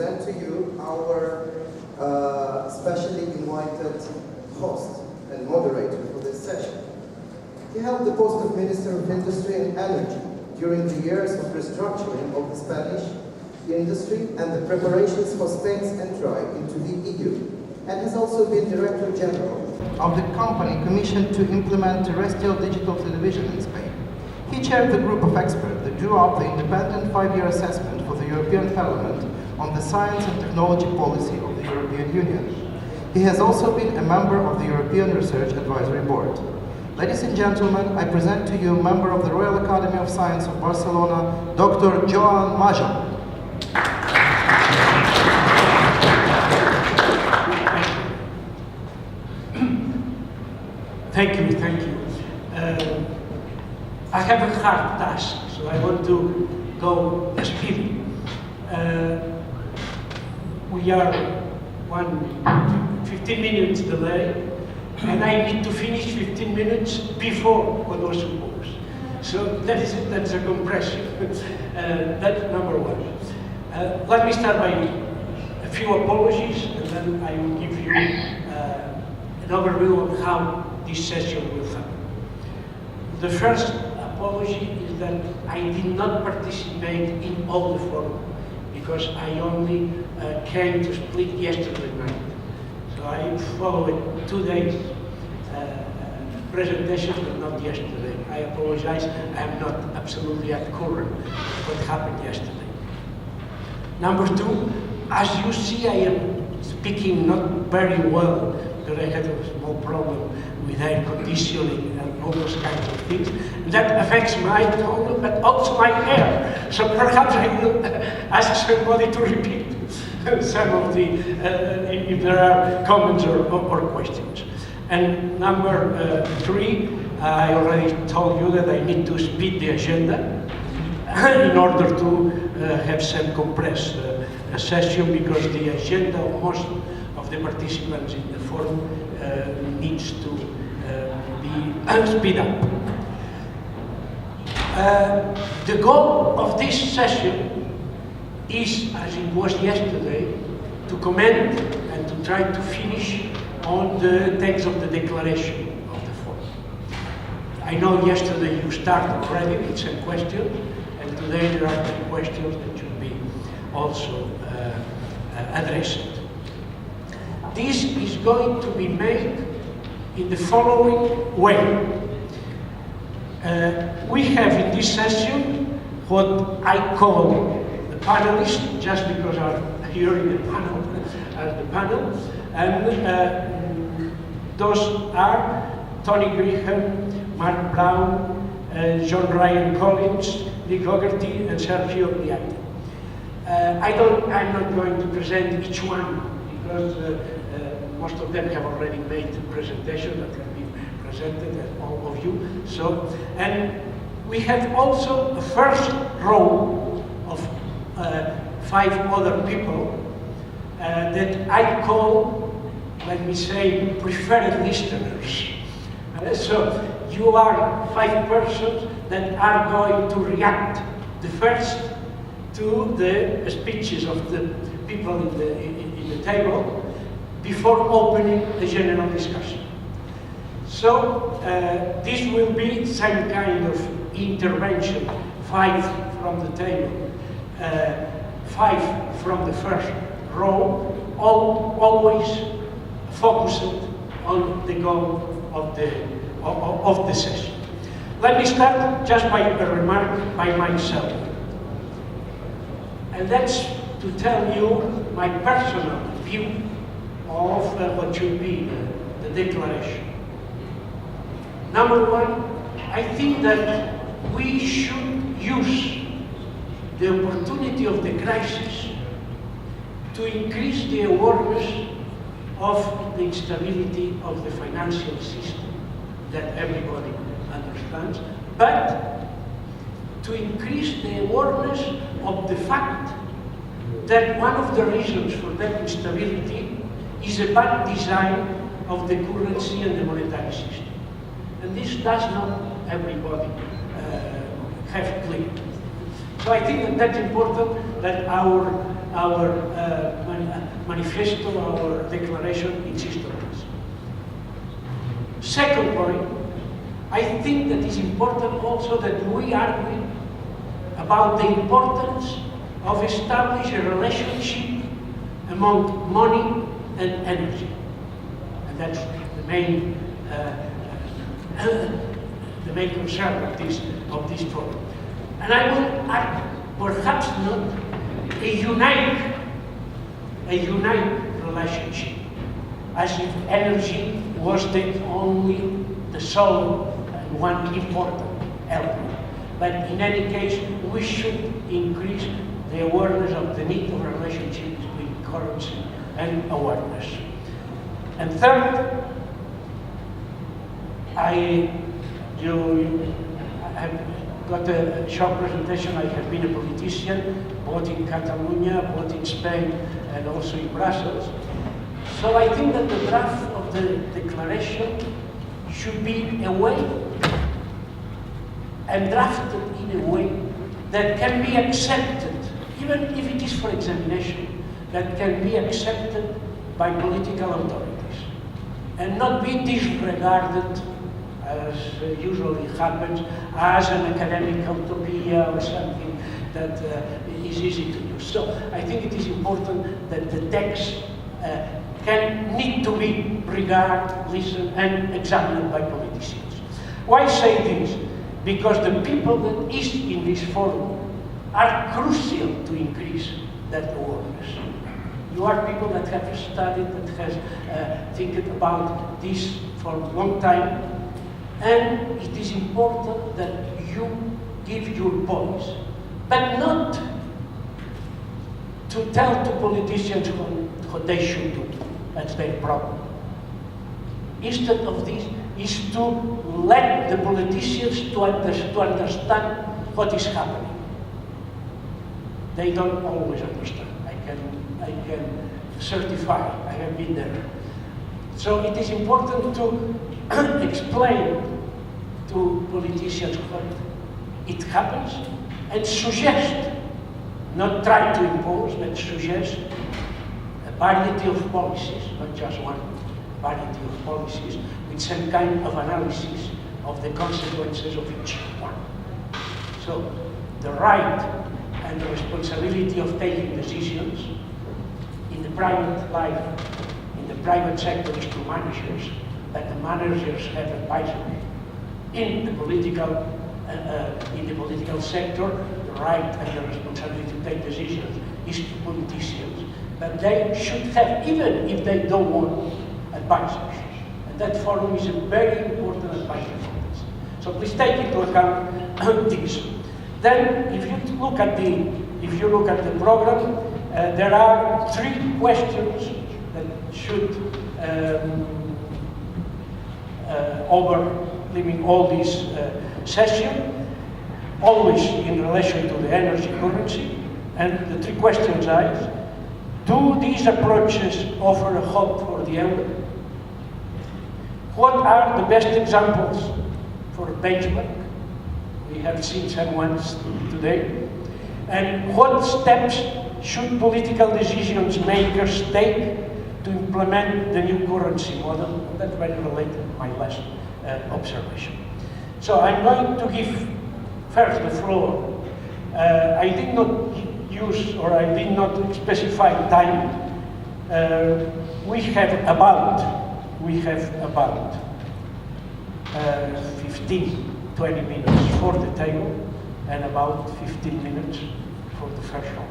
present to you our specially invited host and moderator for this session. He held the post of Minister of Industry and Energy during the years of restructuring of the Spanish industry and the preparations for Spain's entry into the EU, and has also been Director General of the company commissioned to implement terrestrial digital television in Spain. He chaired the group of experts that drew up the independent 5-year assessment for the European Parliament on the science and technology policy of the European Union. He has also been a member of the European Research Advisory Board. Ladies and gentlemen, I present to you member of the Royal Academy of Science of Barcelona, Dr. Joan Majó. Thank you. I have a hard task, so I want to go speedy. We are 15 minutes delay, and I need to finish 15 minutes before what was supposed. So that's a compression. That's number one. Let me start by a few apologies, and then I will give you an overview of how this session will happen. The first apology is that I did not participate in all the forum because I only came to split yesterday night. So I followed 2 days presentation, but not yesterday. I apologize, I'm not absolutely at current what happened yesterday. Number two, as you see, I am speaking not very well because I had a small problem with air conditioning and all those kinds of things. That affects my tone, but also my hair. So perhaps I will ask somebody to repeat some of the, if there are comments or questions. And number three, I already told you that I need to speed the agenda in order to have some compressed session because the agenda of most of the participants in the forum needs to be speed up. The goal of this session is, as it was yesterday, to comment and to try to finish on the text of the declaration of the forum. I know yesterday you started already with some questions, and today there are 3 questions that should be also addressed. This is going to be made in the following way. We have in this session what I call the panelists, just because I'm here in the panel, as the panel, and those are Tony Graham, Mark Brown, John Ryan Collins, Nick O'Garty, and Sergio Biatti. I'm not going to present each one because most of them have already made the presentation that can be presented at all of you. So, and we have also a first row of 5 other people that I call, let me say, preferred listeners. So you are 5 persons that are going to react the first to the speeches of the people in the table before opening the general discussion. So this will be some kind of intervention, 5 from the table, 5 from the first row, always focused on the goal of the session. Let me start just by a remark by myself. And that's to tell you my personal view of what should be the declaration. Number one, I think that we should use the opportunity of the crisis to increase the awareness of the instability of the financial system that everybody understands, but to increase the awareness of the fact that one of the reasons for that instability is a bad design of the currency and the monetary system. And this does not everybody have clear. So I think that that's important that our manifesto, our declaration insists on this. Second point, I think that it's important also that we argue about the importance of establishing a relationship among money and energy. And that's the main concern of this problem. And I will add, perhaps not a unique relationship, as if energy was the sole and one important element. But in any case, we should increase the awareness of the need of relationships between currency and awareness. And third, I have got a short presentation. I have been a politician, both in Catalonia, both in Spain, and also in Brussels. So I think that the draft of the declaration should be a way and drafted in a way that can be accepted, even if it is for examination, that can be accepted by political authorities and not be disregarded, as usually happens, as an academic utopia or something that is easy to use. So I think it is important that the text need to be regarded, listened, and examined by politicians. Why say this? Because the people that is in this forum are crucial to increase that awareness. You are people that have studied, that has think about this for a long time, and it is important that you give your voice, but not to tell to politicians what they should do. That's their problem. Instead of this, is to let the politicians to understand what is happening. They don't always understand. I can certify. I have been there. So it is important to explain to politicians what it happens and suggest, not try to impose, but suggest a variety of policies, not just one, variety of policies, with some kind of analysis of the consequences of each one. So the right and the responsibility of taking decisions in the private life, in the private sector, is to managers, but the managers have advisory. In the political sector, the right and the responsibility to take decisions is to politicians, but they should have, even if they don't want, advisors. And that forum is a very important advisor for this. So please take into account this. Then, if you look at the program, there are 3 questions that should overlive all this session, always in relation to the energy currency. And the 3 questions are: do these approaches offer a hope for the euro? What are the best examples for benchmark? We have seen some ones today. And what steps should political decisions makers take to implement the new currency model? That's very related to my last observation. So I'm going to give first the floor. I did not use, or I did not specify time. We have about 15-20 minutes for the table and about 15 minutes for the first round.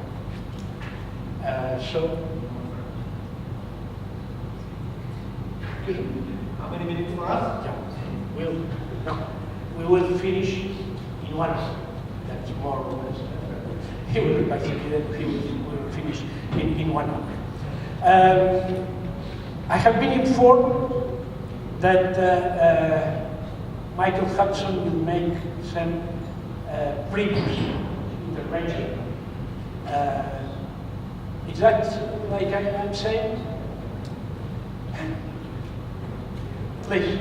So, how many minutes for us? Yeah, we will finish in 1 hour. That's more or less. He will finish in 1 hour. I have been informed that Michael Hudson will make some previous intervention. Is that like I'm saying? Please.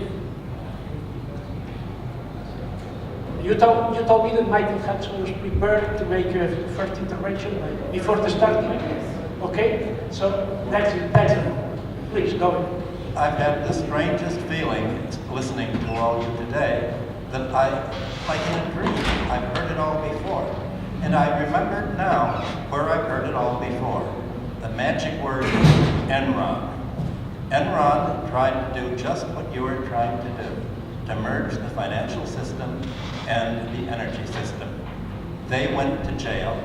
You told me that Michael Hudson was prepared to make a first intervention before the start. Okay, so that's it. Please go ahead. I've had the strangest feeling listening to all of you today that like in a dream, I've heard it all before. And I remember now where I've heard it all before. The magic word, Enron. Enron tried to do just what you were trying to do, to merge the financial system and the energy system. They went to jail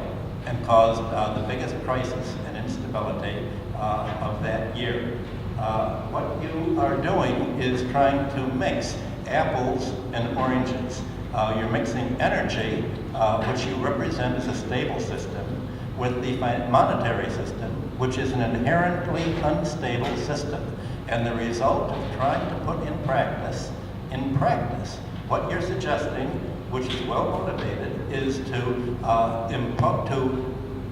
and caused the biggest crisis and instability of that year. What you are doing is trying to mix apples and oranges. You're mixing energy, which you represent as a stable system, with the monetary system, which is an inherently unstable system. And the result of trying to put in practice, what you're suggesting, which is well motivated, is to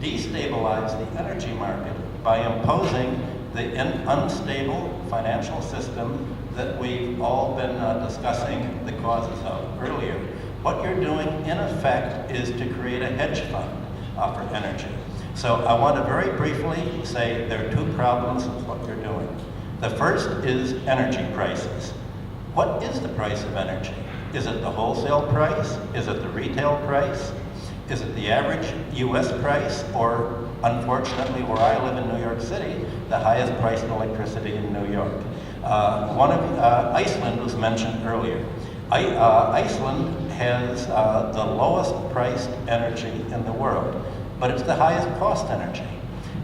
destabilize the energy market by imposing the unstable financial system that we've all been discussing the causes of earlier. What you're doing, in effect, is to create a hedge fund for energy. So I want to very briefly say there are two problems with what you're doing. The first is energy prices. What is the price of energy? Is it the wholesale price? Is it the retail price? Is it the average US price? Or, unfortunately, where I live in New York City, the highest priced electricity in New York? Iceland was mentioned earlier. Iceland has the lowest priced energy in the world, but it's the highest cost energy.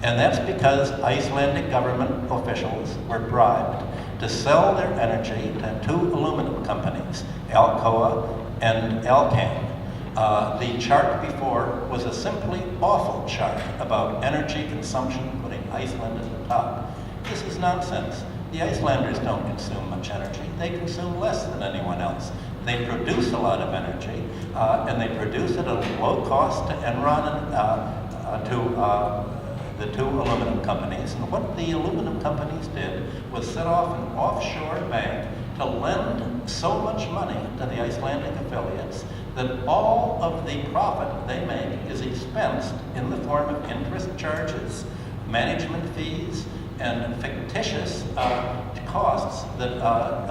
And that's because Icelandic government officials were bribed to sell their energy to two aluminum companies, Alcoa and Alcan. The chart before was a simply awful chart about energy consumption, putting Iceland at the top. This is nonsense. The Icelanders don't consume much energy. They consume less than anyone else. They produce a lot of energy, and they produce it at a low cost to Enron and to the two aluminum companies. And what the aluminum companies did was set off an offshore bank to lend so much money to the Icelandic affiliates that all of the profit they make is expensed in the form of interest charges, management fees, and fictitious costs that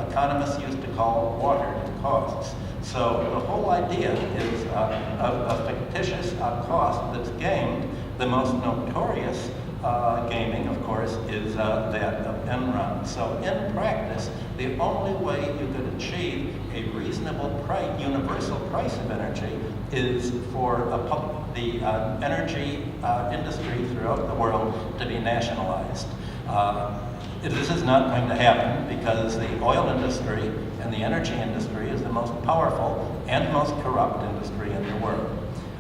economists used to call watered costs. So the whole idea is a fictitious cost that's gained. The most notorious gaming, of course, is that of Enron. So in practice, the only way you could achieve a reasonable universal price of energy is for the energy industry throughout the world to be nationalized. This is not going to happen because the oil industry and the energy industry is the most powerful and most corrupt industry in the world.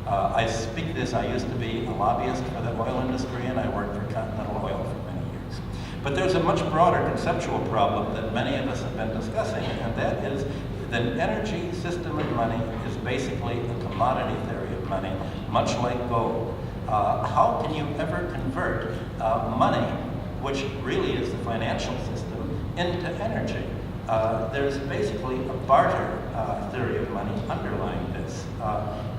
I speak this, I used to be a lobbyist for the oil industry and I worked for Continental Oil for many years. But there's a much broader conceptual problem that many of us have been discussing, and that is that energy system of money is basically a commodity theory of money, much like gold. How can you ever convert money, which really is the financial system, into energy? There's basically a barter theory of money underlying this.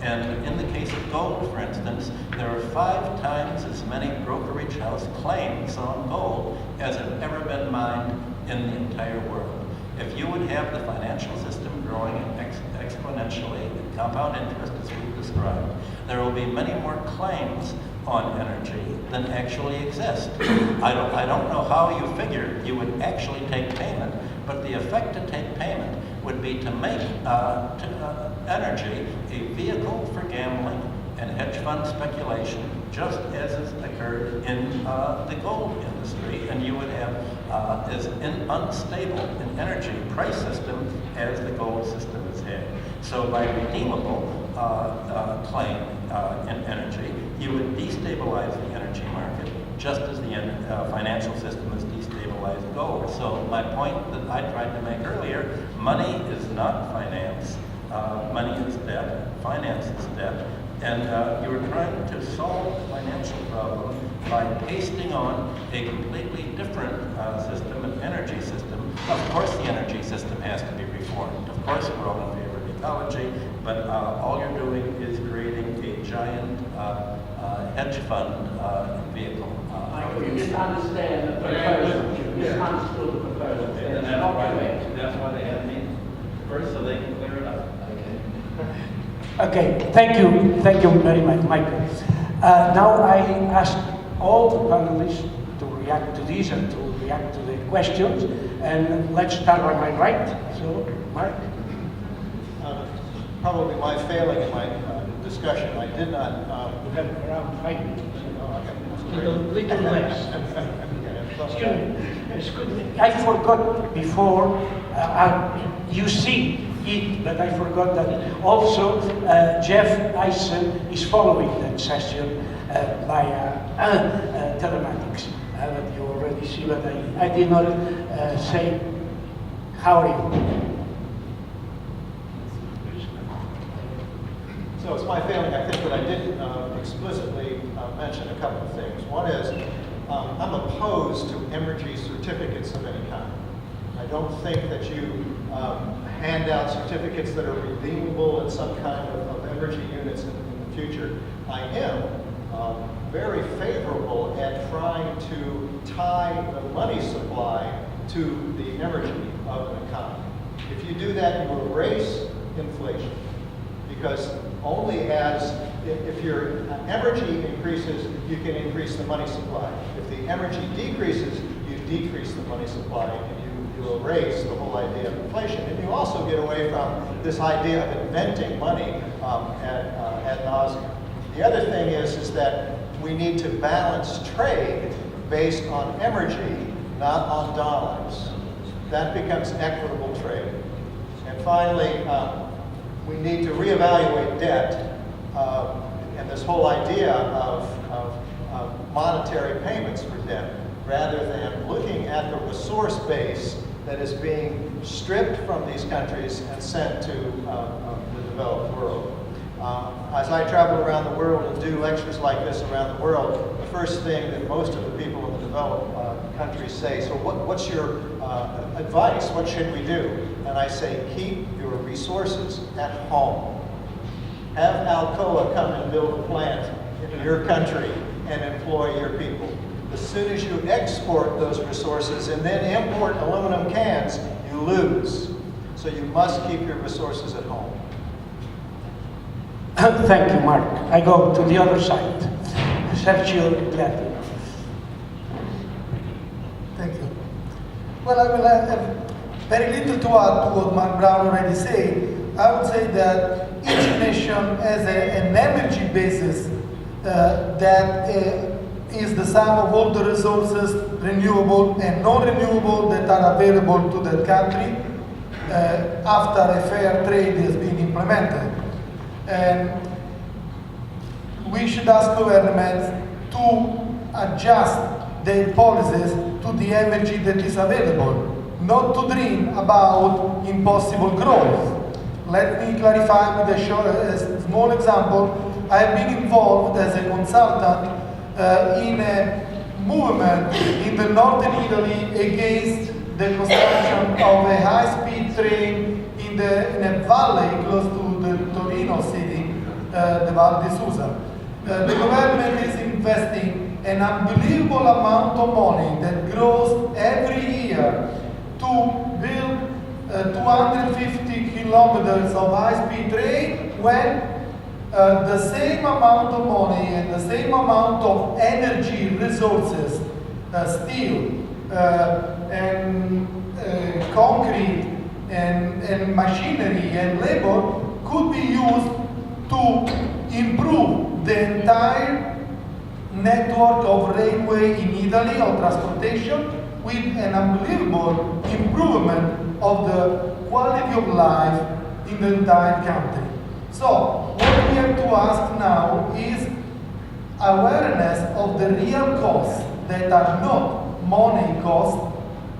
And in the case of gold, for instance, there are 5 times as many brokerage house claims on gold as have ever been mined in the entire world. If you would have the financial system growing exponentially at compound interest as we've described, there will be many more claims on energy than actually exist. I don't know how you figure you would actually take payment, but the effect to take payment would be to make energy a vehicle for gambling and hedge fund speculation, just as has occurred in the gold industry, and you would have as unstable an energy price system as the gold system has had. So by redeemable claim in energy, you would destabilize the energy market, just as the financial system has destabilized gold. So my point that I tried to make earlier, money is not finance. Money is debt. Finance is debt. And you're trying to solve the financial problem by pasting on a completely different system, an energy system. Of course the energy system has to be reformed. Of course we're all in favor of ecology, but all you're doing is creating a giant hedge fund vehicle. Michael, you didn't understand the proposal. You misunderstood the proposal. And It's not correct. that's why they have me first, so they can clear it up. Okay, thank you very much, Michael. Now I ask all the panelists to react to this and to react to the questions, and let's start on my right. So, Mark. Probably my failing in my discussion. I did not. We have around 5 minutes. Okay. Little less. Excuse me. I forgot before, you see it, but I forgot that also Jeff Eisen is following that session via telematics. That you already see, but I did not say how are you. So it's my failing, I think, that I did explicitly mention a couple of things. One is, I'm opposed to energy certificates of any kind. I don't think that you hand out certificates that are redeemable in some kind of energy units in the future. I am very favorable at trying to tie the money supply to the energy of an economy. If you do that, you will erase inflation. Because only if your energy increases, you can increase the money supply. If the energy decreases, you decrease the money supply, and you erase the whole idea of inflation. And you also get away from this idea of inventing money ad nauseum. The other thing is that we need to balance trade based on energy, not on dollars. That becomes equitable trade. And finally, we need to reevaluate debt and this whole idea of monetary payments for debt, rather than looking at the resource base that is being stripped from these countries and sent to the developed world. As I travel around the world and do lectures like this around the world, the first thing that most of the people in the developed countries say, so what's your advice? What should we do? And I say, keep your resources at home. Have Alcoa come and build a plant in your country and employ your people. As soon as you export those resources and then import aluminum cans, you lose. So you must keep your resources at home. Thank you, Mark. I go to the other side. Sergio Gladden. Thank you. Well, I will have very little to add to what Mark Brown already said. I would say that each nation has an energy basis that is the sum of all the resources, renewable and non-renewable, that are available to that country after a fair trade has been implemented. And we should ask governments to adjust their policies to the energy that is available, not to dream about impossible growth. Let me clarify with a small example. I have been involved as a consultant in a movement in the northern Italy against the construction of a high-speed train in a valley close to the Torino city, the Val di Susa. The government is investing an unbelievable amount of money that grows every year to build 250 kilometers of high-speed train, when the same amount of money and the same amount of energy resources, steel and concrete and machinery and labor, could be used to improve the entire network of railway in Italy of transportation, with an unbelievable improvement of the quality of life in the entire country. So what we have to ask now is awareness of the real costs that are not money costs.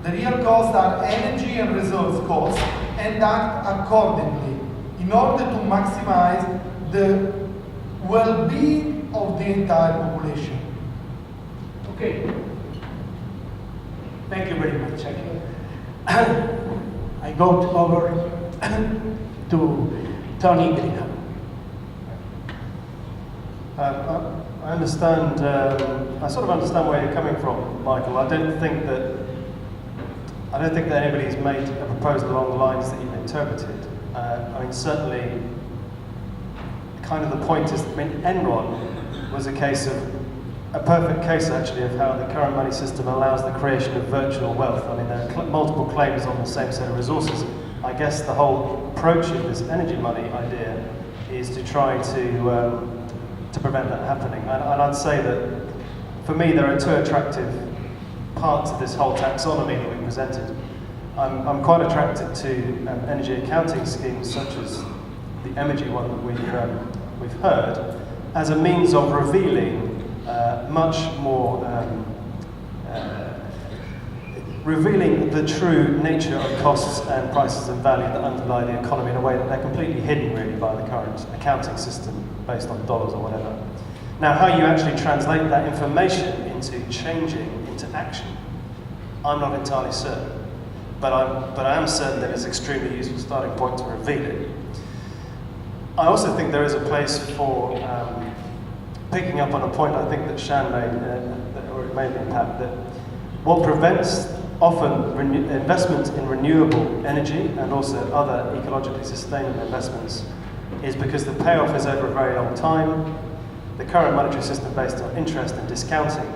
The real costs are energy and resource costs, and act accordingly in order to maximize the well-being of the entire population. Okay. Thank you very much. I go over to Tony Greenham. I understand, I sort of understand where you're coming from, Michael. I don't think that anybody's made a proposal along the lines that you've interpreted. I mean, certainly, kind of the point is, I mean, Enron was a perfect case actually of how the current money system allows the creation of virtual wealth. I mean, there are multiple claims on the same set of resources. I guess the whole approach of this energy money idea is to try to prevent that happening. And I'd say that, for me, there are two attractive parts of this whole taxonomy that we presented. I'm quite attracted to energy accounting schemes such as the Emergy one that we've heard, as a means of revealing much more, revealing the true nature of costs and prices and value that underlie the economy in a way that they're completely hidden really by the current accounting system based on dollars or whatever. Now, how you actually translate that information into changing into action, I'm not entirely certain, but I am certain that it's an extremely useful starting point to reveal it. I also think there is a place for picking up on a point I think that Shan made, or it made the impact, that what prevents often investment in renewable energy and also other ecologically sustainable investments is because the payoff is over a very long time. The current monetary system based on interest and discounting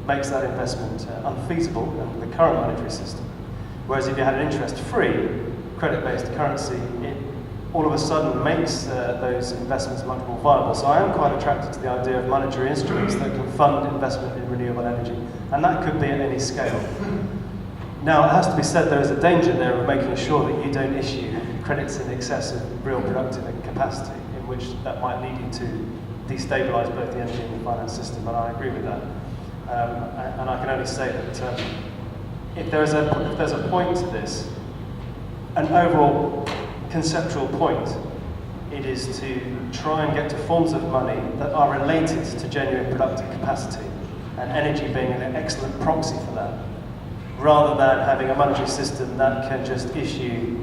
makes that investment unfeasible under the current monetary system. Whereas if you had an interest-free, credit-based currency, it all of a sudden makes those investments much more viable. So I am quite attracted to the idea of monetary instruments that can fund investment in renewable energy, and that could be at any scale. Now, it has to be said there is a danger there of making sure that you don't issue credits in excess of real productive capacity, in which that might lead you to destabilise both the energy and the finance system, and I agree with that. And I can only say that if there's a point to this, an overall conceptual point, it is to try and get to forms of money that are related to genuine productive capacity, and energy being an excellent proxy for that, rather than having a monetary system that can just issue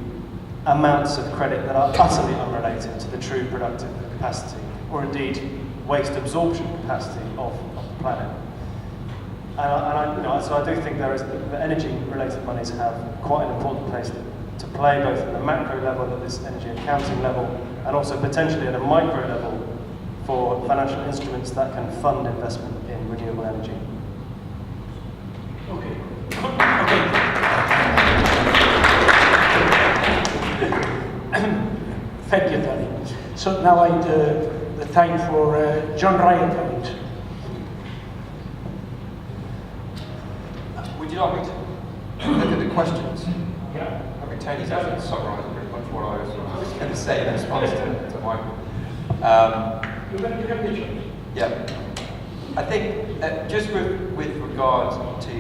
amounts of credit that are utterly unrelated to the true productive capacity, or indeed waste absorption capacity of the planet. So I do think the energy-related monies have quite an important place to play, both at the macro level, at this energy accounting level, and also potentially at a micro level for financial instruments that can fund investment in renewable energy. Okay. Thank you, Tony. So now the time for John Ryan comment. Would you like me to look at the questions? Yeah. I mean, Tony's actually summarised pretty much what I was going to say in response to Michael. You can be choice. Yeah. I think just with regard to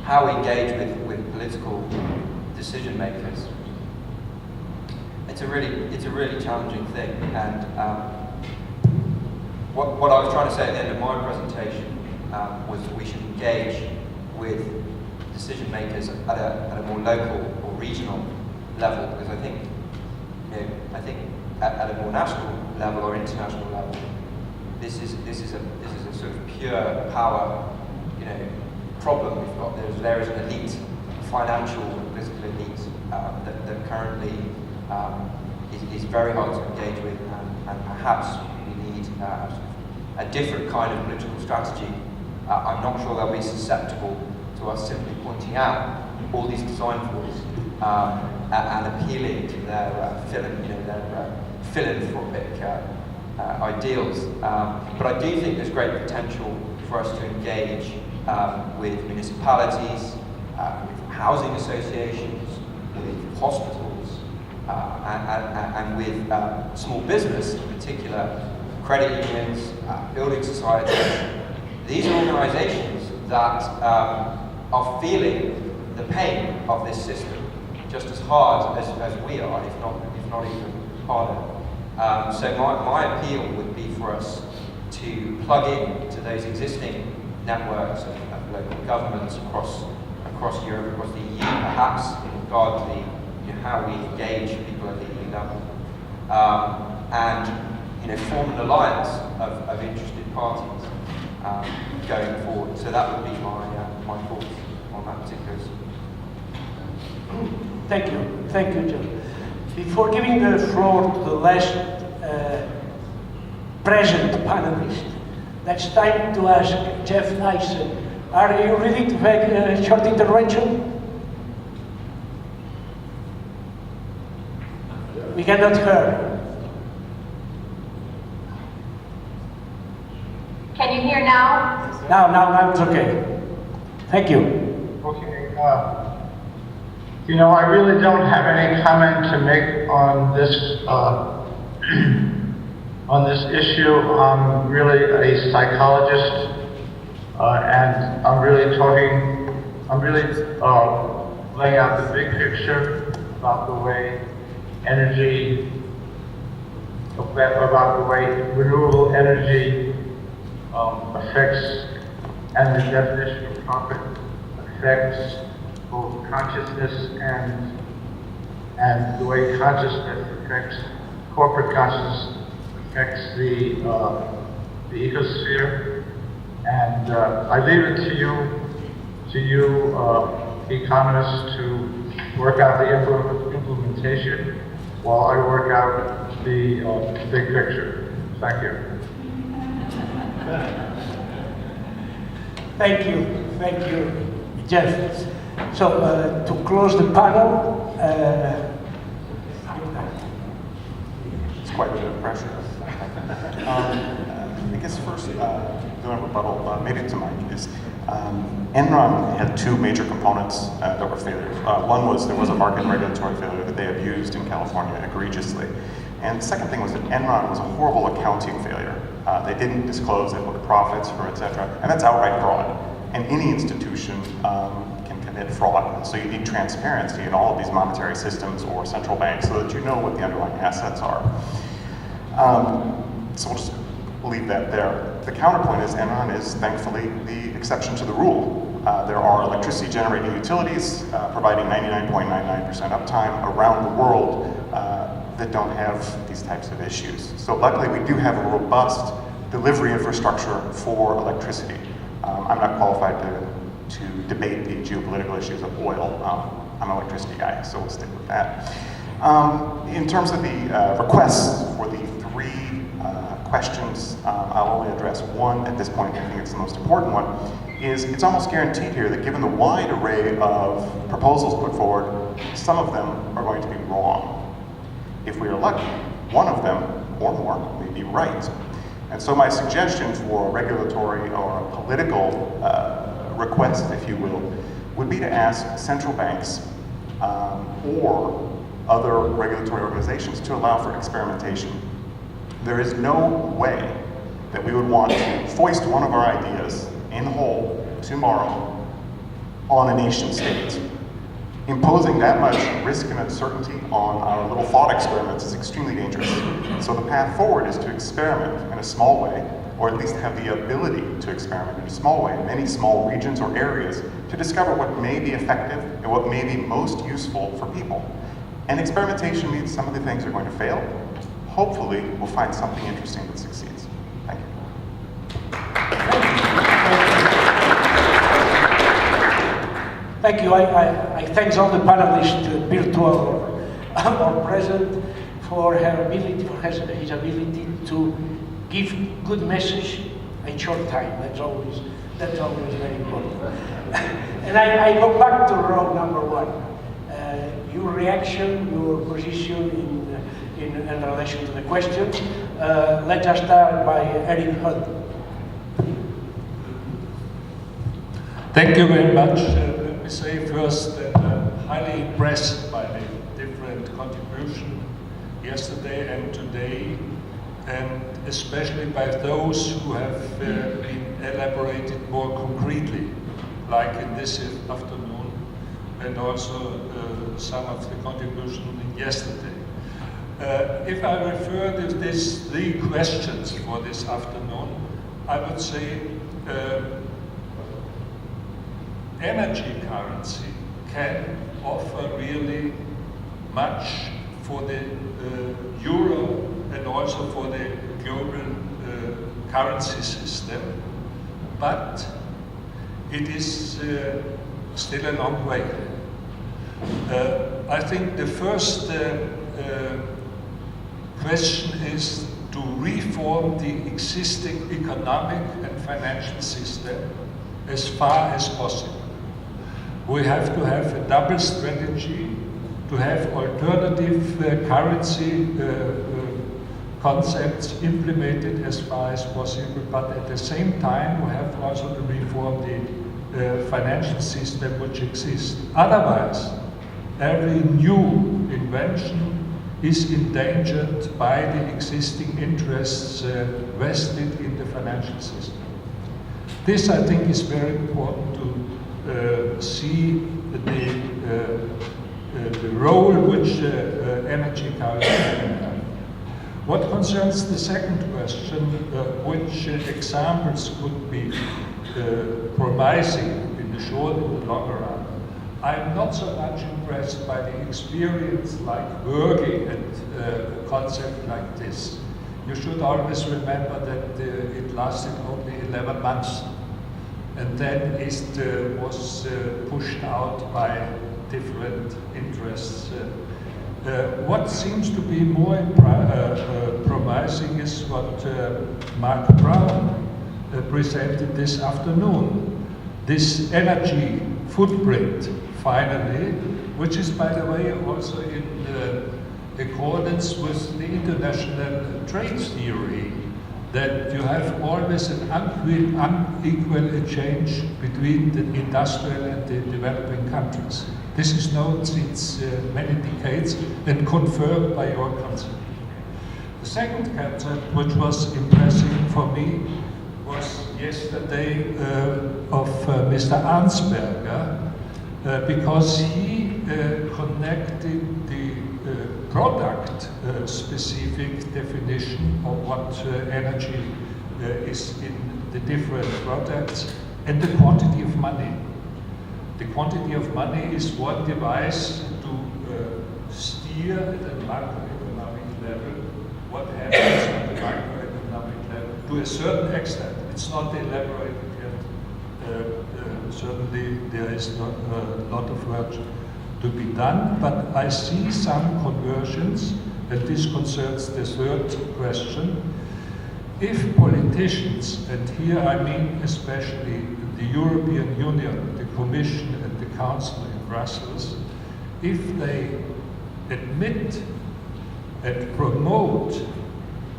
how we engage with political decision makers, it's a really challenging thing. And what I was trying to say at the end of my presentation was that we should engage with decision makers at a more local or regional level, because I think at a more national level or international level, this is a sort of pure power, problem we've got. There is an elite, financial and political elite that currently is very hard to engage with, and perhaps we need a different kind of political strategy. I'm not sure they'll be susceptible to us simply pointing out all these design flaws and appealing to their philanthropic ideals. But I do think there's great potential for us to engage with municipalities, with housing associations, with hospitals, and with small business, in particular credit unions, building societies. These are organisations that are feeling the pain of this system just as hard as we are, if not even harder. So my appeal would be for us to plug in to those existing networks of local governments across Europe, across the EU, perhaps in regard to how we engage people at the EU level, and form an alliance of interested parties going forward. So that would be my thoughts on that particular issue. Thank you, John. Before giving the floor to the last present panelist, it's time to ask Jeff Eisen, are you ready to make a short intervention? We cannot hear. Can you hear now? Now it's okay. Thank you. Okay. I really don't have any comment to make on this on this issue. I'm really a psychologist, and I'm really laying out the big picture about the way renewable energy affects, and the definition of profit affects both consciousness and the way consciousness affects, corporate consciousness affects the ecosphere. And I leave it to you economists to work out the implementation while I work out the big picture. Thank you. Thank you, Jeff. So, to close the panel, it's quite a bit of pressure. I guess first, doing a rebuttal, maybe to Mike, is Enron had two major components that were failures. One was there was a market regulatory failure that they abused in California egregiously. And the second thing was that Enron was a horrible accounting failure. They didn't disclose their book profits for et cetera, and that's outright fraud. And any institution can commit fraud. And so you need transparency in all of these monetary systems or central banks so that you know what the underlying assets are. So we'll just leave that there. The counterpoint is Enron is thankfully the exception to the rule. There are electricity generating utilities providing 99.99% uptime around the world that don't have these types of issues. So luckily we do have a robust delivery infrastructure for electricity. I'm not qualified to debate the geopolitical issues of oil. I'm an electricity guy, so we'll stick with that. In terms of the requests for the three questions, I'll only address one at this point. I think it's the most important one. It's almost guaranteed here that given the wide array of proposals put forward, some of them are going to be wrong. If we are lucky, one of them or more may be right. And so my suggestion for a regulatory or a political request, if you will, would be to ask central banks or other regulatory organizations to allow for experimentation. There is no way that we would want to foist one of our ideas in whole tomorrow on a nation state. Imposing that much risk and uncertainty on our little thought experiments is extremely dangerous. So the path forward is to experiment in a small way, or at least have the ability to experiment in a small way in many small regions or areas to discover what may be effective and what may be most useful for people. And experimentation means some of the things are going to fail. Hopefully, we'll find something interesting that succeeds. Thank you. Thank you. I thank all the panelists, virtual or present, for her ability, for his ability to give good message in short time. That's always very important. And I go back to row number one. Your reaction, your position in relation to the question. Let us start by Eric Hunt. Thank you very much. Let me say first that I'm highly impressed by the different contributions yesterday and today, and especially by those who have been elaborated more concretely, like in this afternoon, and also some of the contributions yesterday. If I refer to these three questions for this afternoon, I would say energy currency can offer really much for the euro and also for the global currency system, but it is still a long way. I think the first question is to reform the existing economic and financial system as far as possible. We have to have a double strategy, to have alternative currency concepts implemented as far as possible, but at the same time we have also to reform the financial system which exists. Otherwise, every new invention is endangered by the existing interests vested in the financial system. This, I think, is very important to see the role which energy currency can have. What concerns the second question, which examples could be promising in the short and the longer run, I'm not so much impressed by the experience like working at a concept like this. You should always remember that it lasted only 11 months, and then it was pushed out by different interests. What seems to be more promising is what Mark Brown presented this afternoon. This energy footprint, finally, which is, by the way, also in accordance with the international trade theory, that you have always an unequal exchange between the industrial and the developing countries. This is known since many decades and confirmed by your concept. The second concept, which was impressive for me, was yesterday of Mr. Arnsberger, because he connected the product-specific definition of what energy is in the different products and the quantity of money. The quantity of money is one device to steer at a macroeconomic level what happens at the macroeconomic level to a certain extent. It's not elaborated yet. Certainly there is not a lot of work to be done, but I see some conversions, and this concerns the third question. If politicians, and here I mean especially the European Union, the Commission and the Council in Brussels, if they admit and promote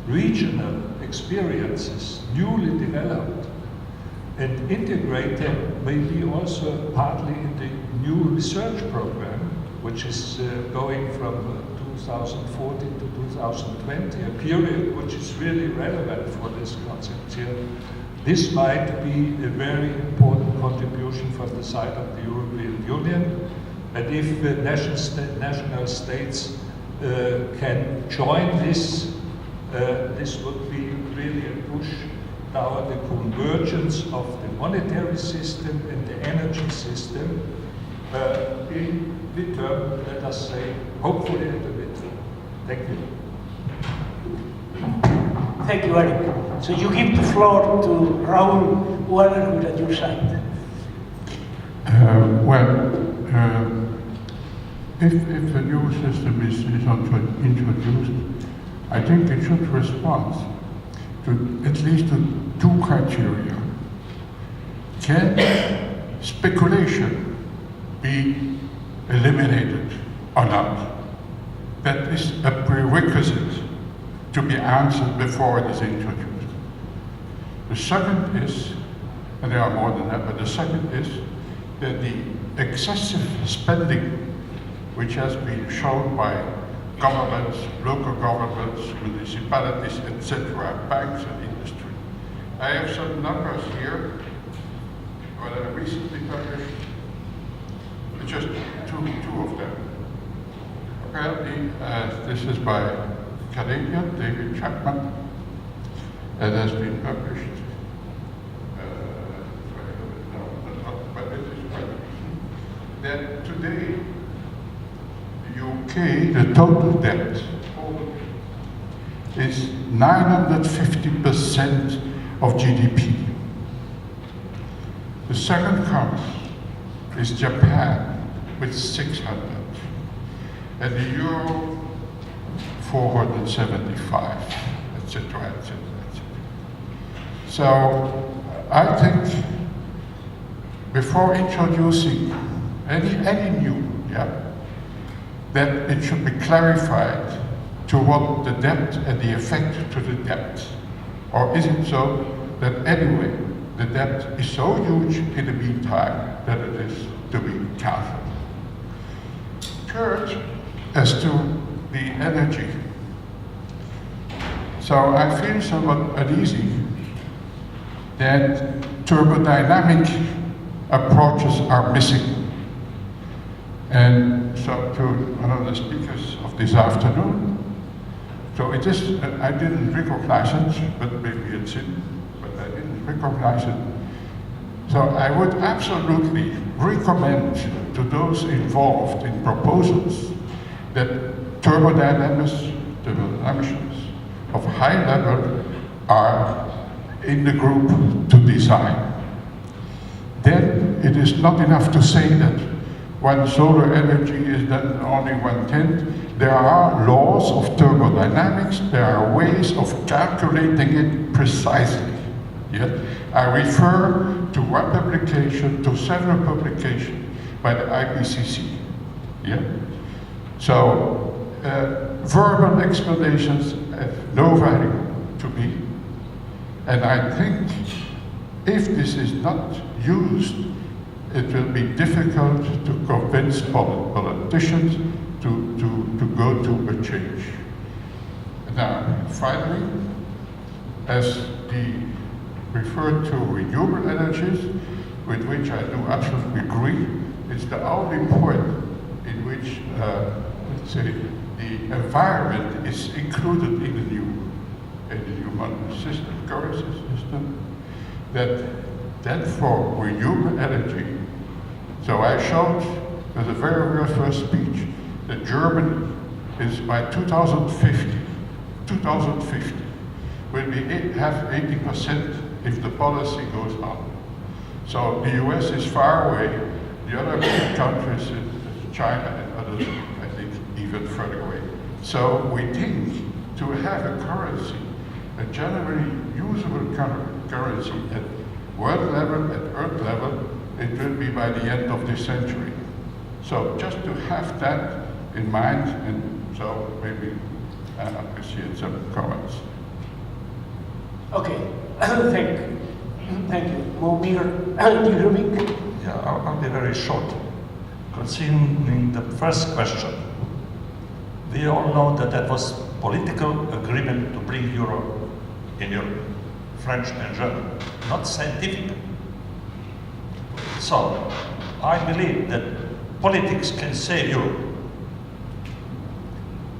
regional experiences newly developed and integrate them maybe also partly in the new research program, which is going from 2014 to 2020, a period which is really relevant for this concept here. This might be a very important contribution from the side of the European Union, and if national states can join this, this would be really a push toward the convergence of the monetary system and the energy system in the term, let us say, hopefully at the midterm. Thank you. Thank you, Eric. So you give the floor to Raúl Whoever at your side. If a new system is introduced, I think it should respond to at least to two criteria. Can speculation be eliminated or not? That is a prerequisite to be answered before it is introduced. The second is, and there are more than that, but the second is that the excessive spending which has been shown by governments, local governments, municipalities, etc., banks and industry. I have some numbers here, that I recently published, just two of them. Apparently, this is by Canadian David Chapman, that has been published. But it is quite recent. That today, you okay, the total debt is 950% of GDP. The second country is Japan with 600, and the euro 475, etc., etc., etc. So I think before introducing any new, that it should be clarified to what the debt and the effect to the debt. Or is it so that anyway, the debt is so huge in the meantime that it is to be counted? Third, as to the energy. So I feel somewhat uneasy that turbodynamic approaches are missing. And so to one of the speakers of this afternoon, so it is, I didn't recognize it, but maybe it's in, but I didn't recognize it. So I would absolutely recommend to those involved in proposals that turbodynamicians of high level are in the group to design. Then it is not enough to say that when solar energy is then only 1/10, there are laws of thermodynamics, there are ways of calculating it precisely. Yet I refer to one publication, to several publications by the IPCC. So verbal explanations have no value to me. And I think if this is not used, it will be difficult to convince politicians to go to a change. Now, finally, as the referred to renewable energies, with which I do absolutely agree, it's the only point in which, let's say, the environment is included in the new monetary system, currency system, that for renewable energy. So I showed with the very first speech that Germany is by 2050 will have 80% if the policy goes on. So the US is far away, the other big countries, China and others, I think even further away. So we think to have a currency, a generally usable currency at world level, at earth level, it will be by the end of this century. So just to have that in mind, and so maybe I appreciate some comments. Okay, thank you. Momir Dihrovik. Yeah, I'll be very short. Concerning the first question, we all know that was political agreement to bring euro in Europe, French and German, not scientific. So, I believe that politics can save Europe.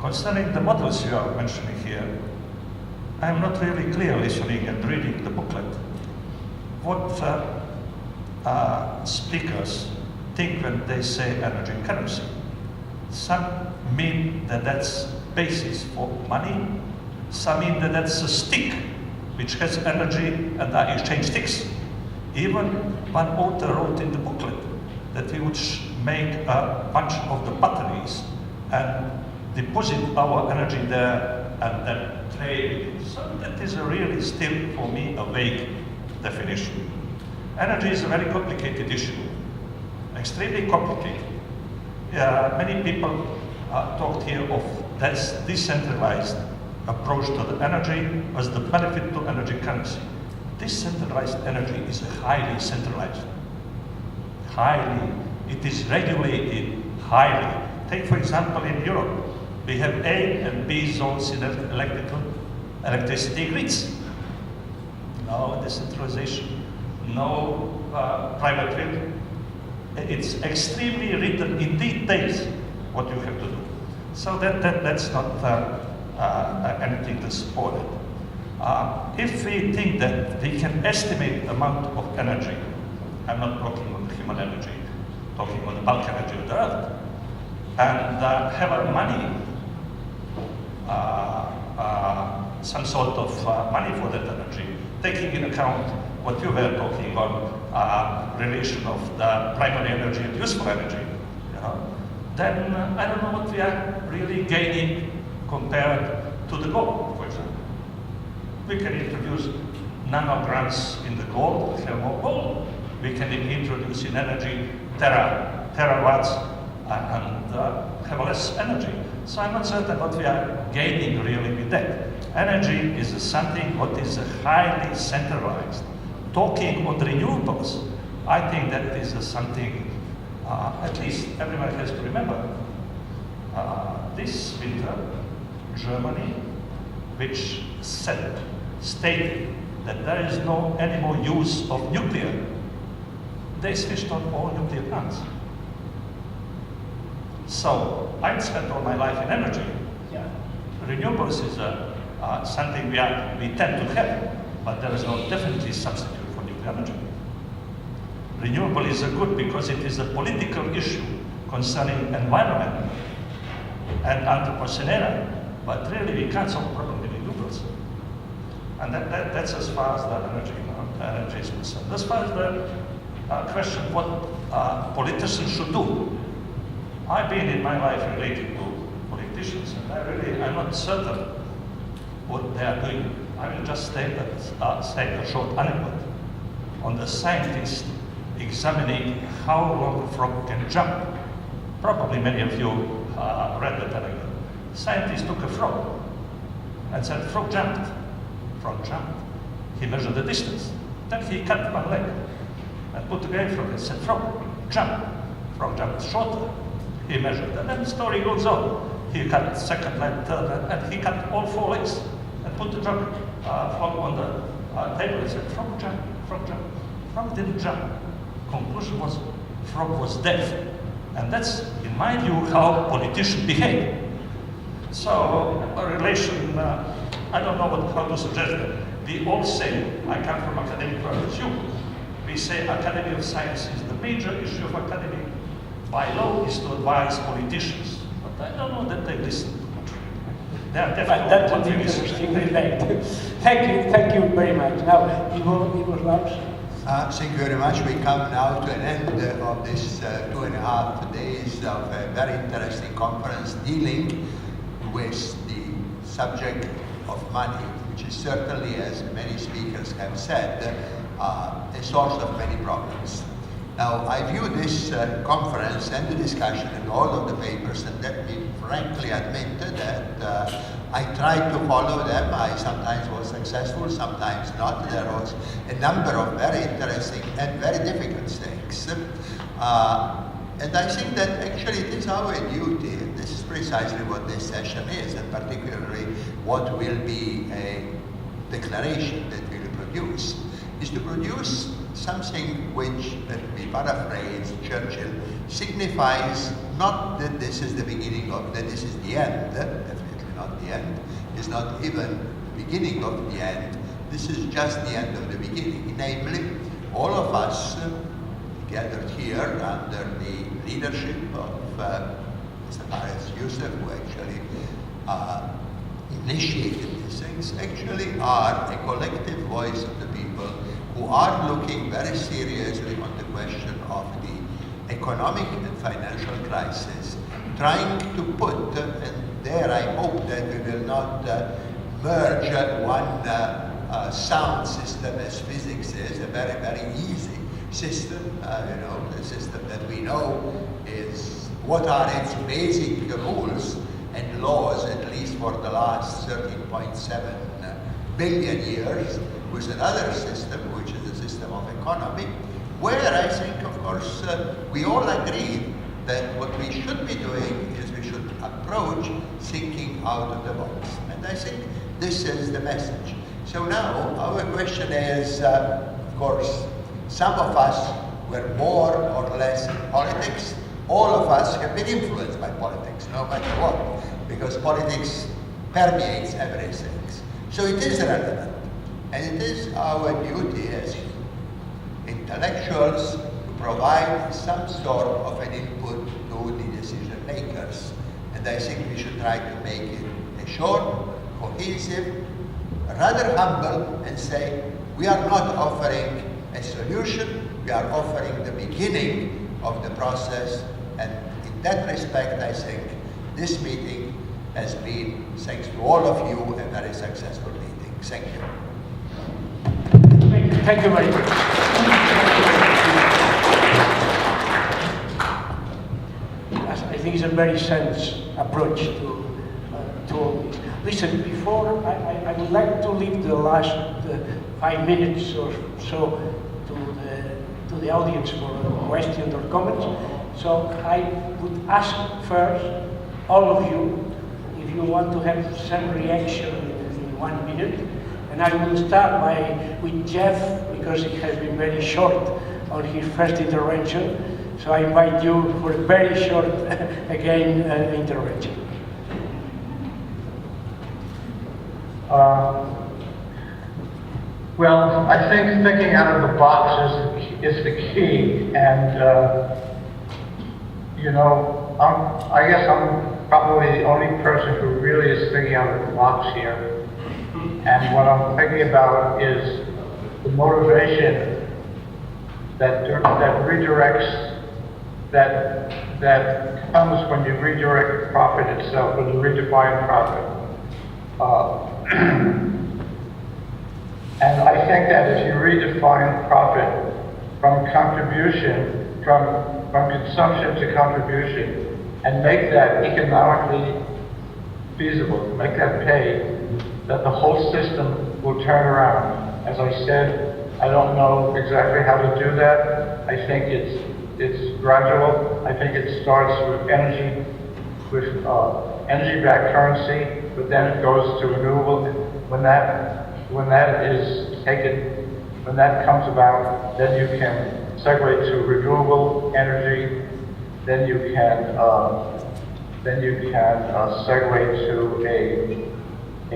Concerning the models you are mentioning here, I'm not really clear listening and reading the booklet. What speakers think when they say energy currency. Some mean that that's basis for money. Some mean that that's a stick which has energy and I exchange sticks. Even one author wrote in the booklet that we would make a bunch of the batteries and deposit our energy there and then trade it. So that is a really still, for me, a vague definition. Energy is a very complicated issue, extremely complicated. Many people talked here of this decentralized approach to the energy as the benefit to energy currency. Decentralized energy is highly centralized. It is regulated highly. Take for example in Europe, we have A and B zones in electricity grids. No decentralization, no private grid. It's extremely written in details what you have to do. So that's not anything to support it. If we think that we can estimate the amount of energy, I'm not talking on human energy, talking on the bulk energy of the Earth, and have money, some sort of money for that energy, taking in account what you were talking on, relation of the primary energy and useful energy, you know, then I don't know what we are really gaining compared to the gold, for example. We can introduce nanograms in the gold, we have more gold. We can introduce in energy terawatts and have less energy. So I'm not certain what we are gaining really with that. Energy is something what is highly centralized. Talking on renewables, I think that is something at least everyone has to remember. This winter, Germany, which stated that there is no any more use of nuclear, they switched on all nuclear plants. So I've spent all my life in energy. Yeah. Renewables is something we tend to have, but there is no definitely substitute for nuclear energy. Renewable is good because it is a political issue concerning environment and anthropocene, but really we can't solve the problem with renewables. And that's as far as the energy is concerned. As far as the question what politicians should do, I've been in my life related to politicians, and I'm not certain what they are doing. I will just say a short anecdote on the scientist examining how long a frog can jump. Probably many of you read that anecdote. Scientists took a frog and said, frog jumped. Frog jumped. He measured the distance. Then he cut one leg and put again frog and said, frog, jump. Frog jumped shorter. He measured, and then the story goes on. He cut second leg, third leg, and he cut all four legs and put the frog on the table and said, frog jump, frog jump. Frog didn't jump. Conclusion was, frog was dead. And that's, in my view, how politicians behave. So, a relation, I don't know how to suggest that. We all say, I come from academic world as you, we say Academy of Science is the major issue of academy. By law is to advise politicians, but I don't know that they listen. They are definitely that would be interesting debate. Thank you very much. Now, Ivo Laus. Thank you very much. We come now to an end of this 2.5 days of a very interesting conference dealing with the subject of money, which is certainly, as many speakers have said, a source of many problems. Now, I view this conference and the discussion and all of the papers, and let me frankly admit that I tried to follow them. I sometimes was successful, sometimes not. There was a number of very interesting and very difficult things. And I think that actually it is our duty, and this is precisely what this session is, and particularly what will be a declaration that we will produce, is to produce something which, let me paraphrase Churchill, signifies not that this is the beginning of, that this is the end, definitely not the end, it's not even the beginning of the end, this is just the end of the beginning. Namely, all of us gathered here under the leadership of Mr. Fares Yousaf, who actually initiated these things, actually are a collective voice of the people who are looking very seriously on the question of the economic and financial crisis, trying to put, and there I hope that we will not merge one sound system as physics is, a very, very easy system, the system that we know is what are its basic rules and laws, at least for the last 13.7 billion years, with another system, which is the system of economy, where I think, of course, we all agree that what we should be doing is we should approach thinking out of the box. And I think this is the message. So now, our question is, of course, some of us were more or less in politics. All of us have been influenced by politics, no matter what, because politics permeates everything. So it is relevant. And it is our duty as intellectuals to provide some sort of an input to the decision makers. And I think we should try to make it a short, cohesive, rather humble, and say, we are not offering a solution, we are offering the beginning of the process. And in that respect, I think this meeting has been, thanks to all of you, a very successful meeting. Thank you. Thank you very much. I think it's a very sense approach to all this. Listen, before I would like to leave the last 5 minutes or so to the audience for questions or comments. So I would ask first all of you if you want to have some reaction in 1 minute. And I will start with Jeff, because he has been very short on his first intervention. So I invite you for a very short, again, intervention. Well, I think thinking out of the box is the key, and you know, I guess I'm probably the only person who really is thinking out of the box here. And what I'm thinking about is the motivation that redirects, that comes when you redirect profit itself, when you redefine profit. And I think that if you redefine profit from contribution, from consumption to contribution, and make that economically feasible, make that pay, that the whole system will turn around. As I said, I don't know exactly how to do that. I think it's gradual. I think it starts with energy-backed currency, but then it goes to renewable. When that is taken, when that comes about, then you can segue to renewable energy. Then you can segue to a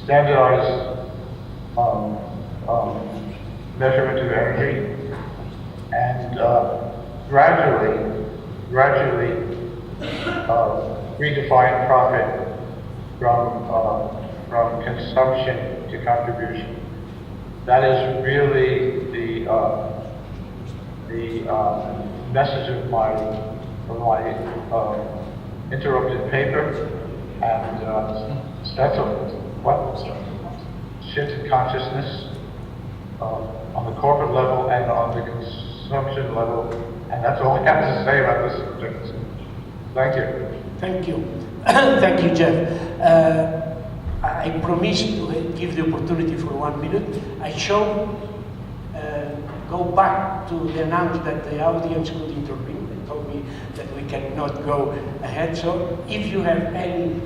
standardized measurement of energy, and gradually redefine profit from consumption to contribution. That is really the message of my interrupted paper, and that's what shifted consciousness on the corporate level and on the consumption level, and that's all I have to say about this subject. Thank you. Thank you. Thank you, Jeff. I promised to give the opportunity for 1 minute. I shall go back to the announcement that the audience could intervene. They told me that we cannot go ahead. So if you have any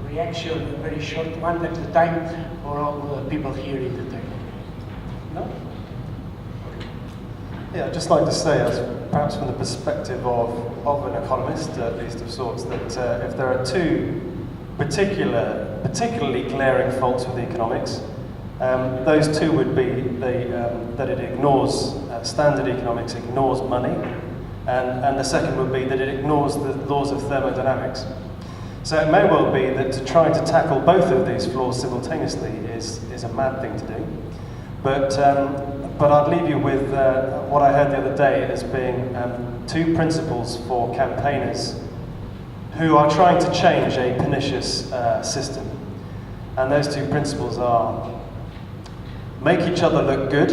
reaction, a very short one, that's the time for all the people here in the table. No? Yeah, I'd just like to say, as perhaps from the perspective of an economist, at least of sorts, that if there are two particularly glaring faults with economics, those two would be that it ignores, standard economics ignores money, and the second would be that it ignores the laws of thermodynamics. So it may well be that to try to tackle both of these flaws simultaneously is a mad thing to do. But I'd leave you with what I heard the other day as being two principles for campaigners who are trying to change a pernicious system. And those two principles are: make each other look good,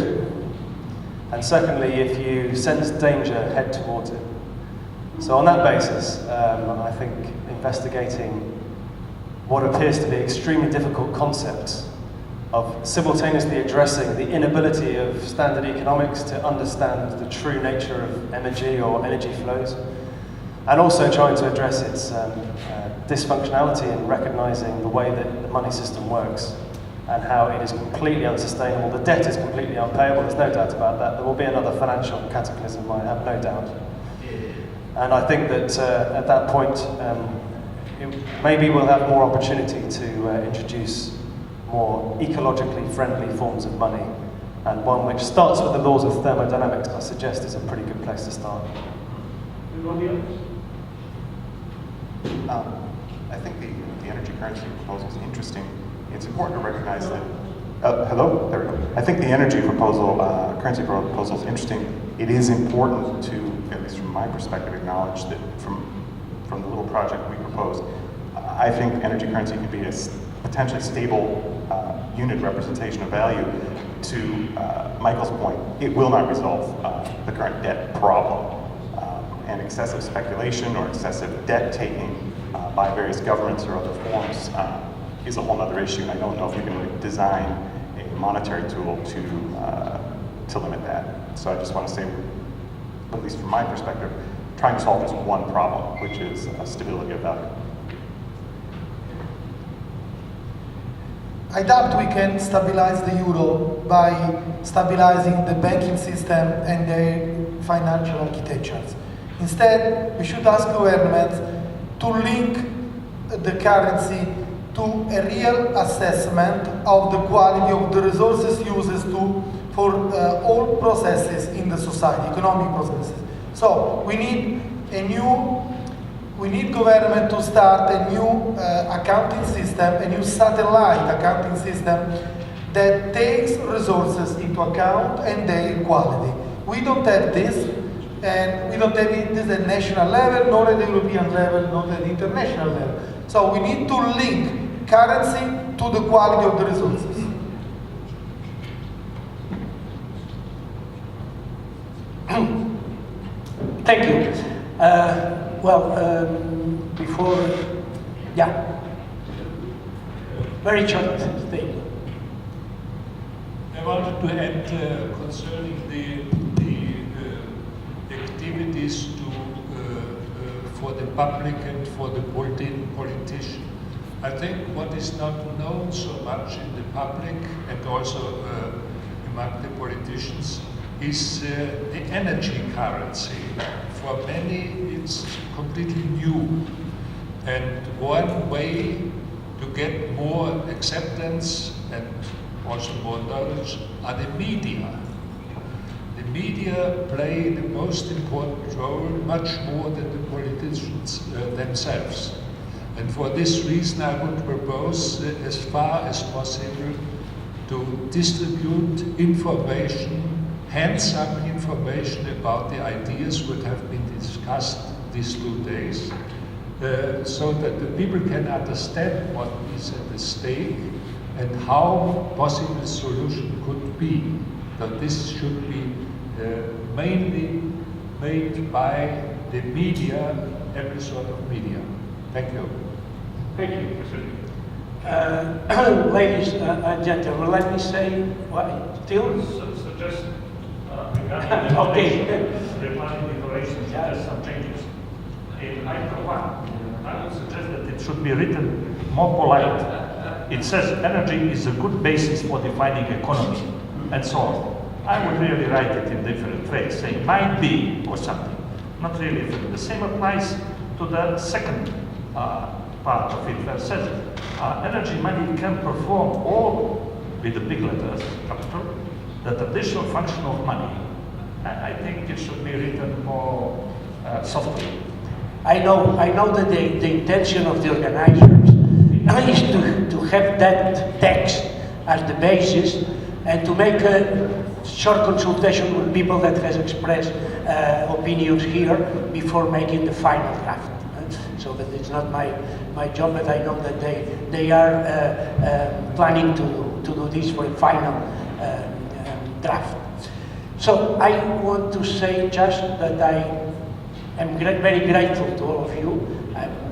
and secondly, if you sense danger, head towards it. So on that basis, I think investigating what appears to be extremely difficult concepts of simultaneously addressing the inability of standard economics to understand the true nature of energy or energy flows, and also trying to address its dysfunctionality in recognizing the way that the money system works and how it is completely unsustainable. The debt is completely unpayable, there's no doubt about that. There will be another financial cataclysm, I have no doubt. And I think that at that point, maybe we'll have more opportunity to introduce more ecologically friendly forms of money, and one which starts with the laws of thermodynamics, I suggest is a pretty good place to start. I think the energy currency proposal is interesting. It's important to recognize that. Hello, there we go. I think the energy proposal, currency proposal is interesting. It is important to, at least from my perspective, acknowledge that from the little project we proposed, I think energy currency can be a potentially stable unit representation of value. To Michael's point, it will not resolve the current debt problem. And excessive speculation or excessive debt taking by various governments or other forms is a whole other issue. And I don't know if you can really design a monetary tool to limit that. So I just want to say, at least from my perspective, trying to solve just one problem, which is stability of value. I doubt we can stabilize the euro by stabilizing the banking system and the financial architectures. Instead, we should ask governments to link the currency to a real assessment of the quality of the resources used for all processes in the society, economic processes. So we need government to start a new accounting system, a new satellite accounting system that takes resources into account and their quality. We don't have this, and we don't have this at national level, nor at the European level, nor at the international level. So we need to link currency to the quality of the resources. Thank you. Before, very short statement. I wanted to add concerning the activities for the public and for the politician. I think what is not known so much in the public and also among the politicians is the energy currency. For many, it's completely new. And one way to get more acceptance and also more knowledge are the media. The media play the most important role, much more than the politicians themselves. And for this reason, I would propose, as far as possible, to distribute information, hands-on information about the ideas that have been discussed these 2 days, so that the people can understand what is at stake and how possible solution could be. That this should be mainly made by the media, every sort of media. Thank you. Thank you. Ladies and gentlemen, let me say, Suggest regarding okay. regarding declarations, suggest some changes. In Item 1, I would suggest that it should be written more polite. It says energy is a good basis for defining economy, and so on. I would really write it in different ways, saying might be or something. Not really. The same applies to the second part of it, where it says energy money can perform all, with the big letters, capital, the traditional function of money. I think it should be written more softly. I know that the intention of the organizers is to have that text as the basis and to make a short consultation with people that has expressed opinions here before making the final draft. So that it's not my job, but I know that they are planning to do this for a final draft. So I want to say just that I am very grateful to all of you.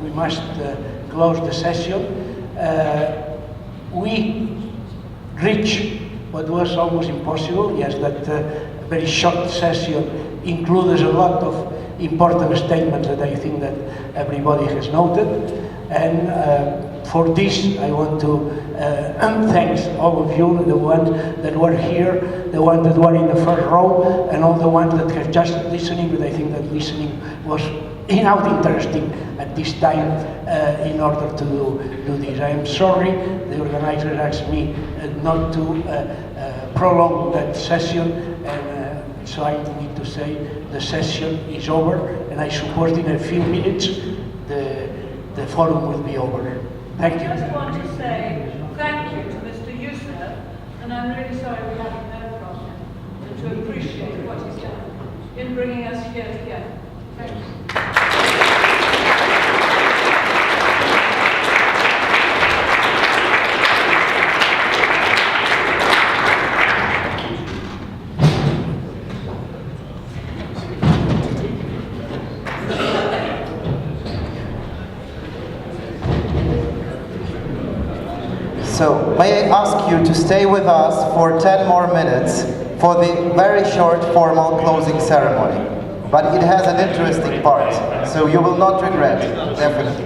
We must close the session. We reached what was almost impossible. Yes, that very short session includes a lot of important statements that I think that everybody has noted. And for this, I want to thank all of you, the ones that were here, the ones that were in the first row, and all the ones that have just listening, but I think that listening was enough interesting at this time in order to do this. I am sorry, the organizer asked me not to prolong that session, and so I need to say the session is over, and I suppose in a few minutes the forum will be over. Thank you. I just want to say thank you to Mr. Youssef, and I'm really sorry we haven't heard from him, and to appreciate what he's done in bringing us here together. Thank you. So, may I ask you to stay with us for 10 more minutes for the very short formal closing ceremony. But it has an interesting part, so you will not regret, definitely.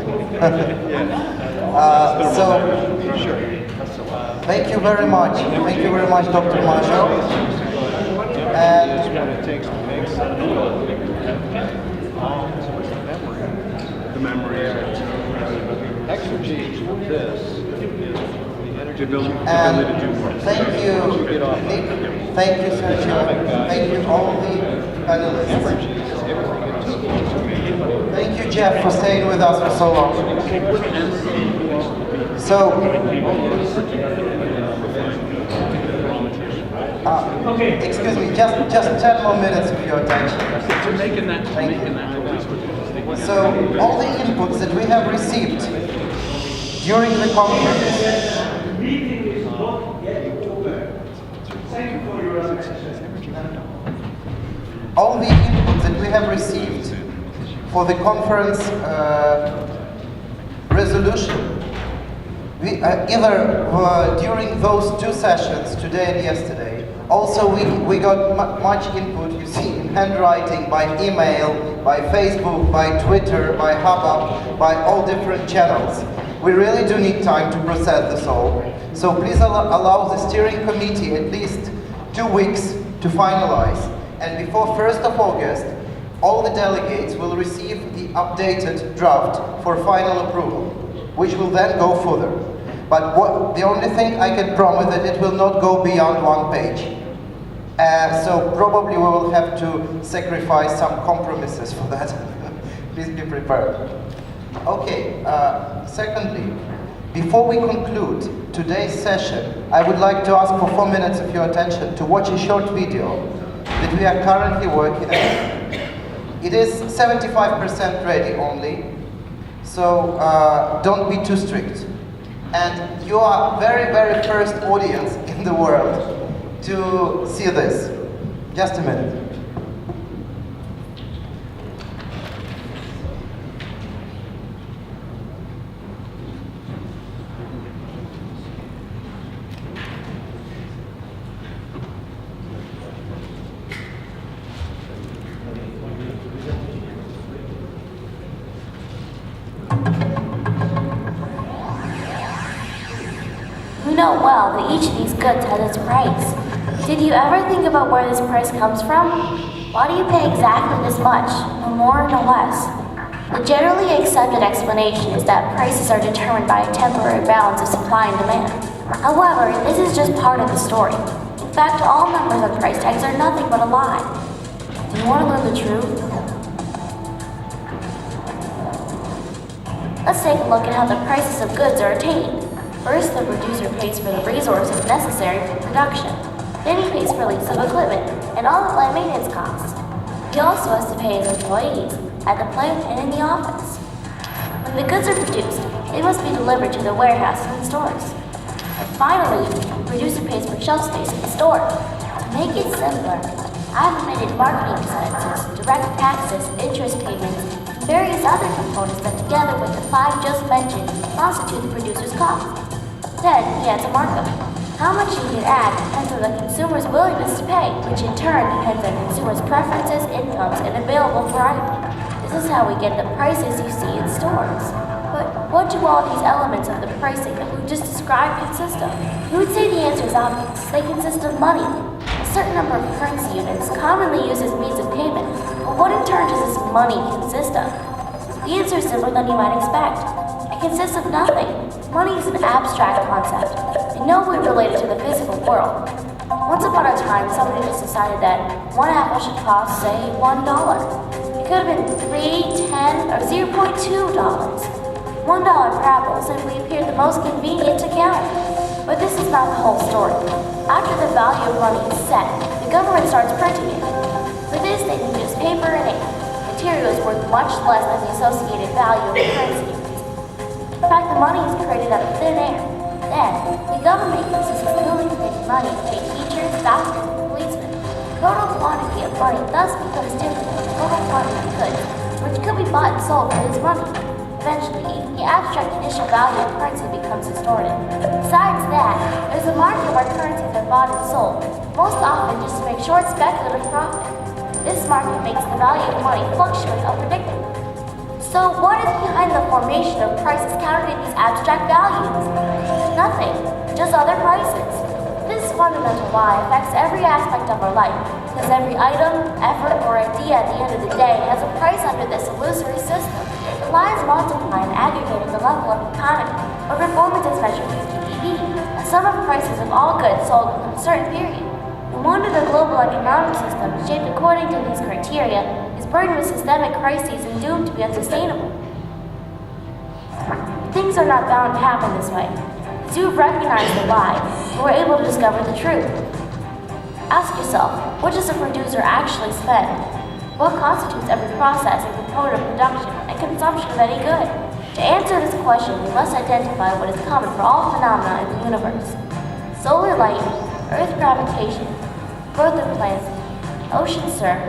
Thank you very much. Thank you very much, Dr. Majo. And the memory exegesis of this. thank you, Sergio. Thank you, all the panelists. Thank you, Jeff, for staying with us for so long. So, excuse me, just 10 more minutes of your attention. So, all the inputs that we have received during the conference. All the inputs that we have received for the conference resolution, either during those two sessions, today and yesterday, also we got much input, you see, in handwriting, by email, by Facebook, by Twitter, by Hubbub, by all different channels. We really do need time to process this all. So please allow the steering committee at least 2 weeks to finalize. And before 1st of August, all the delegates will receive the updated draft for final approval, which will then go further. But the only thing I can promise that it will not go beyond 1 page. So probably we will have to sacrifice some compromises for that. Please be prepared. Okay, secondly, before we conclude today's session, I would like to ask for 4 minutes of your attention to watch a short video that we are currently working on. It is 75% ready only, so don't be too strict. And you are very, very first audience in the world to see this. Just a minute. We know well that each of these goods has its price. Did you ever think about where this price comes from? Why do you pay exactly this much, no more, no less? The generally accepted explanation is that prices are determined by a temporary balance of supply and demand. However, this is just part of the story. In fact, all numbers on price tags are nothing but a lie. Do you want to learn the truth? Let's take a look at how the prices of goods are attained. First, the producer pays for the resources necessary for production. Then he pays for lease of equipment and all the plant maintenance costs. He also has to pay his employees at the plant and in the office. When the goods are produced, they must be delivered to the warehouses and stores. And finally, the producer pays for shelf space in the store. To make it simpler, I've omitted marketing expenses, direct taxes, interest payments, and various other components that together with the 5 just mentioned constitute the producer's cost. Then he adds a markup. How much he can add depends on the consumer's willingness to pay, which in turn depends on consumers' preferences, incomes, and available variety. This is how we get the prices you see in stores. But what do all these elements of the pricing that we just described consist of? You would say the answer is obvious. They consist of money. A certain number of currency units commonly used as means of payment. But what in turn does this money consist of? The answer is simpler than you might expect. It consists of nothing. Money is an abstract concept, in no way related to the physical world. Once upon a time, somebody just decided that one apple should cost, say, $1. It could have been $3, $10, or $0.2. $1 per apple simply appeared the most convenient to count. But this is not the whole story. After the value of money is set, the government starts printing it. For this, they need just paper and ink. Material is worth much less than the associated value of the currency. In fact, the money is created out of thin air. Then, the government uses this newly created money to pay teachers, doctors, and policemen. The total quantity of money thus becomes different from the total quantity of goods, which could be bought and sold for this money. Eventually, the abstract initial value of currency becomes distorted. Besides that, there's a market where currencies are bought and sold, most often just to make short speculative profit. This market makes the value of money fluctuate unpredictably. So what is behind the formation of prices counted in these abstract values? Nothing, just other prices. This fundamental lie affects every aspect of our life, because every item, effort, or idea at the end of the day has a price under this illusory system. The lies multiply and aggregate at the level of economy, where performance is measured through GDP, a sum of prices of all goods sold within a certain period. No wonder the global economic system, shaped according to these criteria, is burdened with systemic crises and doomed to be unsustainable. Things are not bound to happen this way. As you have recognized the lie, you are able to discover the truth. Ask yourself, what does a producer actually spend? What constitutes every process and component of production and consumption of any good? To answer this question, we must identify what is common for all phenomena in the universe. Solar light, Earth gravitation, growth of plants, ocean surf,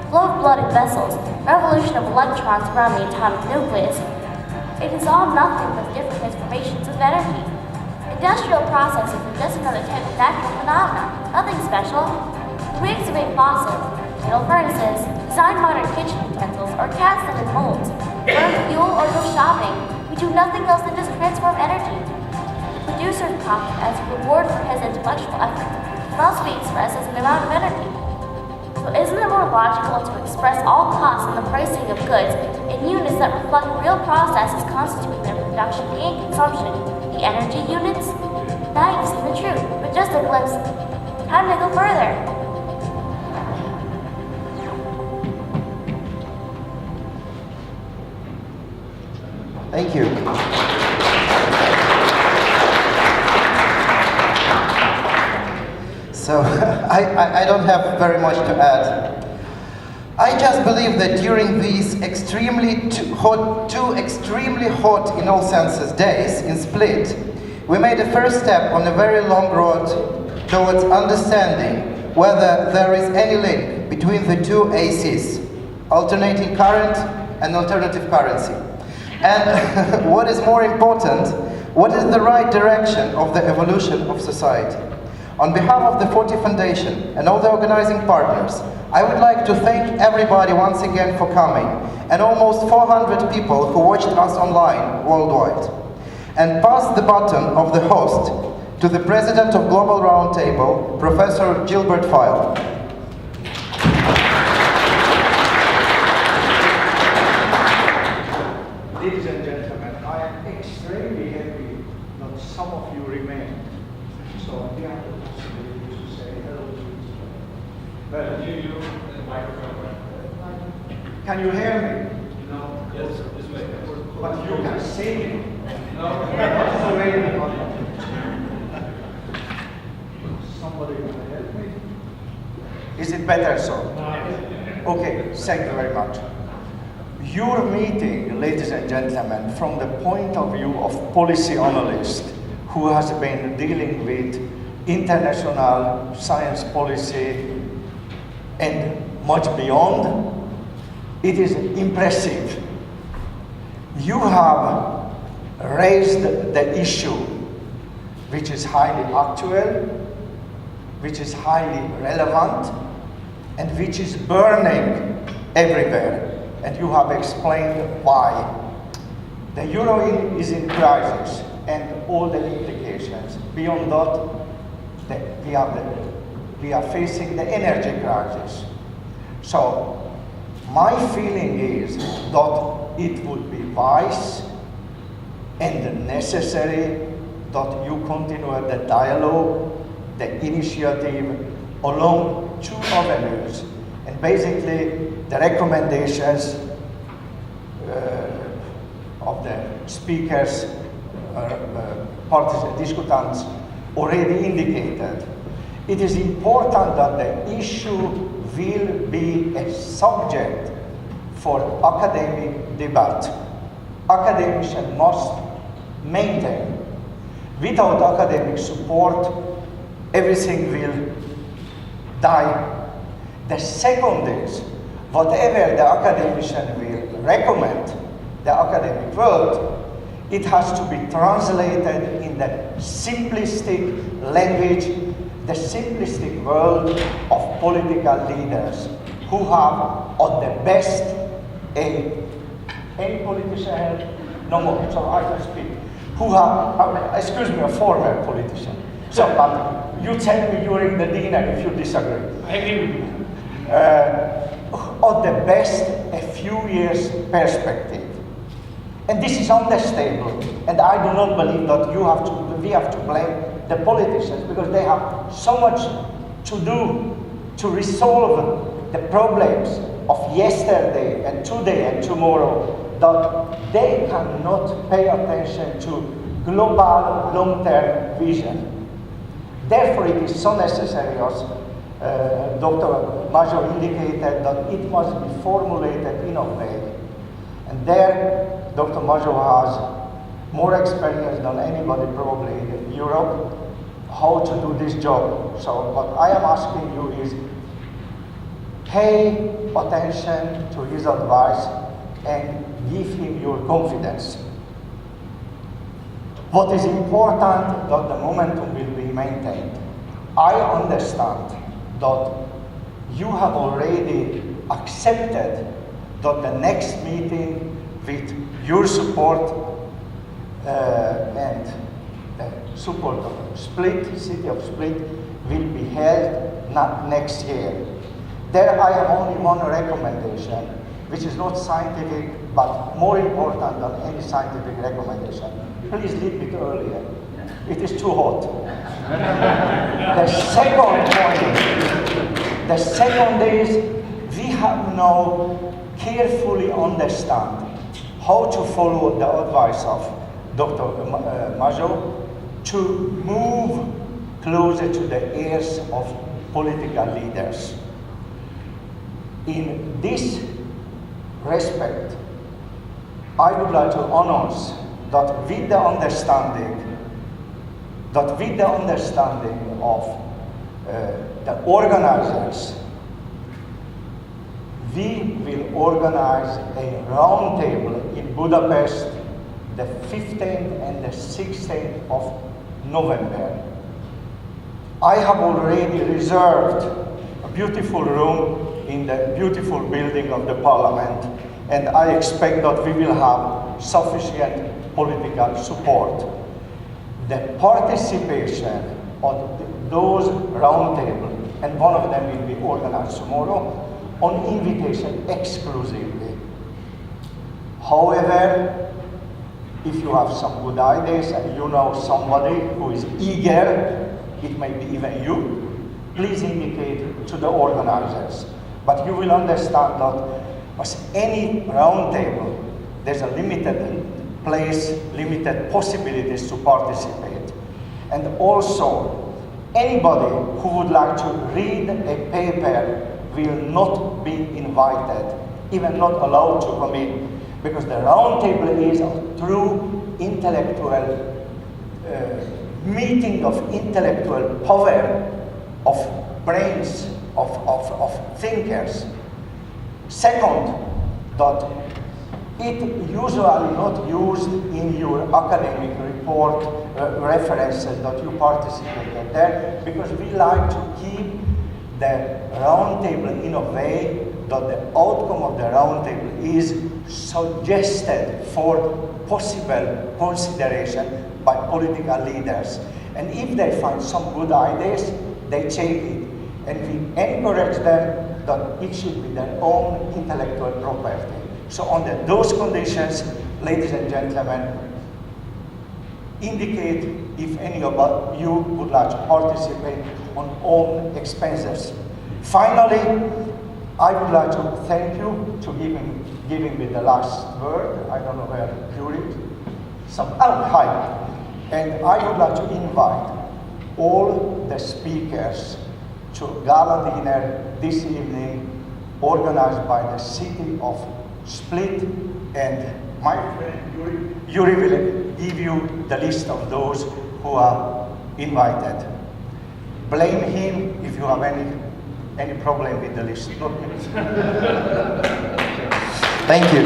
flow of blood in vessels, revolution of electrons around the atomic nucleus. It is all nothing but different transformations of energy. Industrial processes are just another type of natural phenomena, nothing special. We excavate fossils, build furnaces, design modern kitchen utensils, or cast them in molds, burn fuel, or go shopping. We do nothing else than just transform energy. The producer's profit as a reward for his intellectual effort can also be expressed as an amount of energy. So isn't it more logical to express all costs in the pricing of goods in units that reflect real processes constituting their production and consumption, the energy units? Now you've seen the truth, but just a glimpse. Time to go further. Thank you. So I don't have very much to add. I just believe that during these extremely hot in all senses days in Split, we made a first step on a very long road towards understanding whether there is any link between the two ACs, alternating current and alternative currency. And what is more important, what is the right direction of the evolution of society? On behalf of the Forty Foundation and all the organizing partners, I would like to thank everybody once again for coming, and almost 400 people who watched us online worldwide. And pass the baton of the host to the President of Global Roundtable, Professor Gilbert File. Ladies and gentlemen, I am extremely happy that some of you remain. So we have the possibility to say hello to each other. Well, you the microphone. Can you hear me? No. Yes, this way. But you can see me. No. What is the way in the audience? Somebody want to help me? Is it better so? Okay, thank you very much. Your meeting, ladies and gentlemen, from the point of view of policy analyst who has been dealing with international science policy and much beyond, it is impressive. You have raised the issue which is highly actual, which is highly relevant, and which is burning everywhere. And you have explained why. The euro is in crisis and all the implications. Beyond that, we are facing the energy crisis. So my feeling is that it would be wise and necessary that you continue the dialogue, the initiative along two avenues. And basically, the recommendations of the speakers, discussants already indicated. It is important that the issue will be a subject for academic debate. Academics must maintain. Without academic support, everything will die. The second is, whatever the academician will recommend, the academic world, it has to be translated in the simplistic language, the simplistic world of political leaders who have at the best any politician here? No more, so I can speak. Who have, excuse me, a former politician. So, but you tell me during the dinner if you disagree. I agree with you. At the best, a few years perspective. And this is unstable. And I do not believe that we have to blame the politicians because they have so much to do to resolve the problems of yesterday and today and tomorrow that they cannot pay attention to global long-term vision. Therefore, it is so necessary, as Dr. Maggio indicated, that it must be formulated in a way. And there, Dr. Maggio has more experience than anybody probably in Europe how to do this job. So what I am asking you is pay attention to his advice and give him your confidence. What is important that the momentum will be maintained. I understand that you have already accepted that the next meeting with your support and the support of Split, city of Split, will be held next year. There I have only one recommendation, which is not scientific, but more important than any scientific recommendation. Please leave it earlier. It is too hot. The second is, we have now carefully understand how to follow the advice of Dr. Maggio to move closer to the ears of political leaders. In this respect, I would like to announce that with the understanding of the organizers, we will organize a roundtable in Budapest the 15th and the 16th of November. I have already reserved a beautiful room in the beautiful building of the Parliament, and I expect that we will have sufficient political support. The participation of those roundtables, and one of them will be organized tomorrow, on invitation exclusively. However, if you have some good ideas and you know somebody who is eager, it may be even you, please indicate to the organizers. But you will understand that as any roundtable, there's a limited place, limited possibilities to participate. And also, anybody who would like to read a paper will not be invited, even not allowed to come in, because the roundtable is a true intellectual meeting of intellectual power, of brains, of thinkers. Second, that it usually not used in your academic report references that you participated there, because we like to keep the roundtable in a way that the outcome of the roundtable is suggested for possible consideration by political leaders. And if they find some good ideas, they take it. And we encourage them that it should be their own intellectual property. So under those conditions, ladies and gentlemen, indicate if any of you would like to participate on own expenses. Finally, I would like to thank you to giving me the last word. I don't know where Curie. Hi. And I would like to invite all the speakers to gala dinner this evening, organized by the city of Split, and my friend Yuri will give you the list of those who are invited. Blame him if you have any problem with the list. Thank you.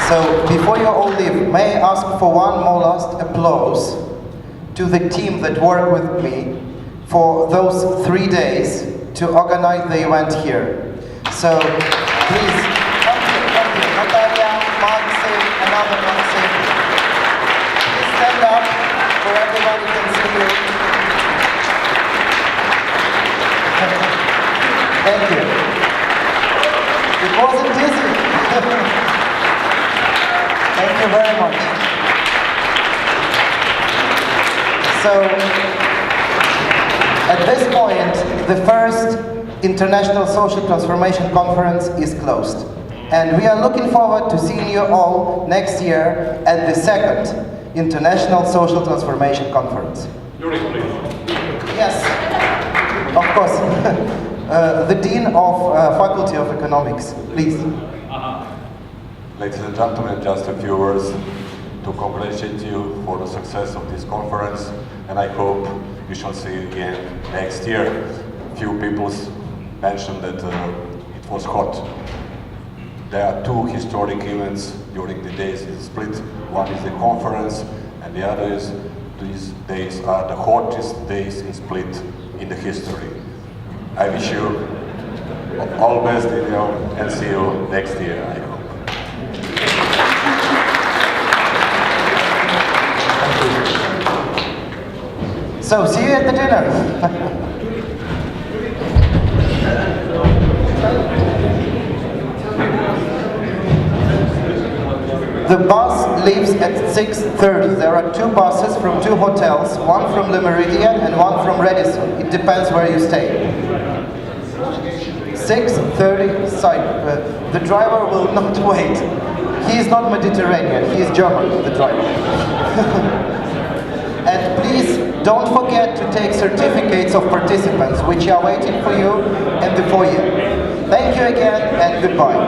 So before you all leave, may I ask for one more last applause to the team that worked with me for those 3 days to organize the event here. So please, thank you. Natalia, Maxi, another Maxi. Please stand up where everybody can see you. Thank you. It wasn't easy. Thank you very much. So, at this point, the first International Social Transformation Conference is closed. And we are looking forward to seeing you all next year at the second International Social Transformation Conference. Yuri, please. Yes, of course. The Dean of Faculty of Economics, please. Ladies and gentlemen, just a few words to congratulate you for the success of this conference, and I hope we shall see you again next year. Few people mentioned that it was hot. There are two historic events during the days in Split. One is the conference, and the other is these days are the hottest days in Split in the history. I wish you all best in your, and see you next year, I hope. So, see you at the dinner. The bus leaves at 6:30. There are two buses from two hotels, one from Le Méridien and one from Radisson. It depends where you stay. 6:30 side. The driver will not wait. He is not Mediterranean, he is German, the driver. And please don't forget to take certificates of participants, which are waiting for you in the foyer. Thank you again and goodbye.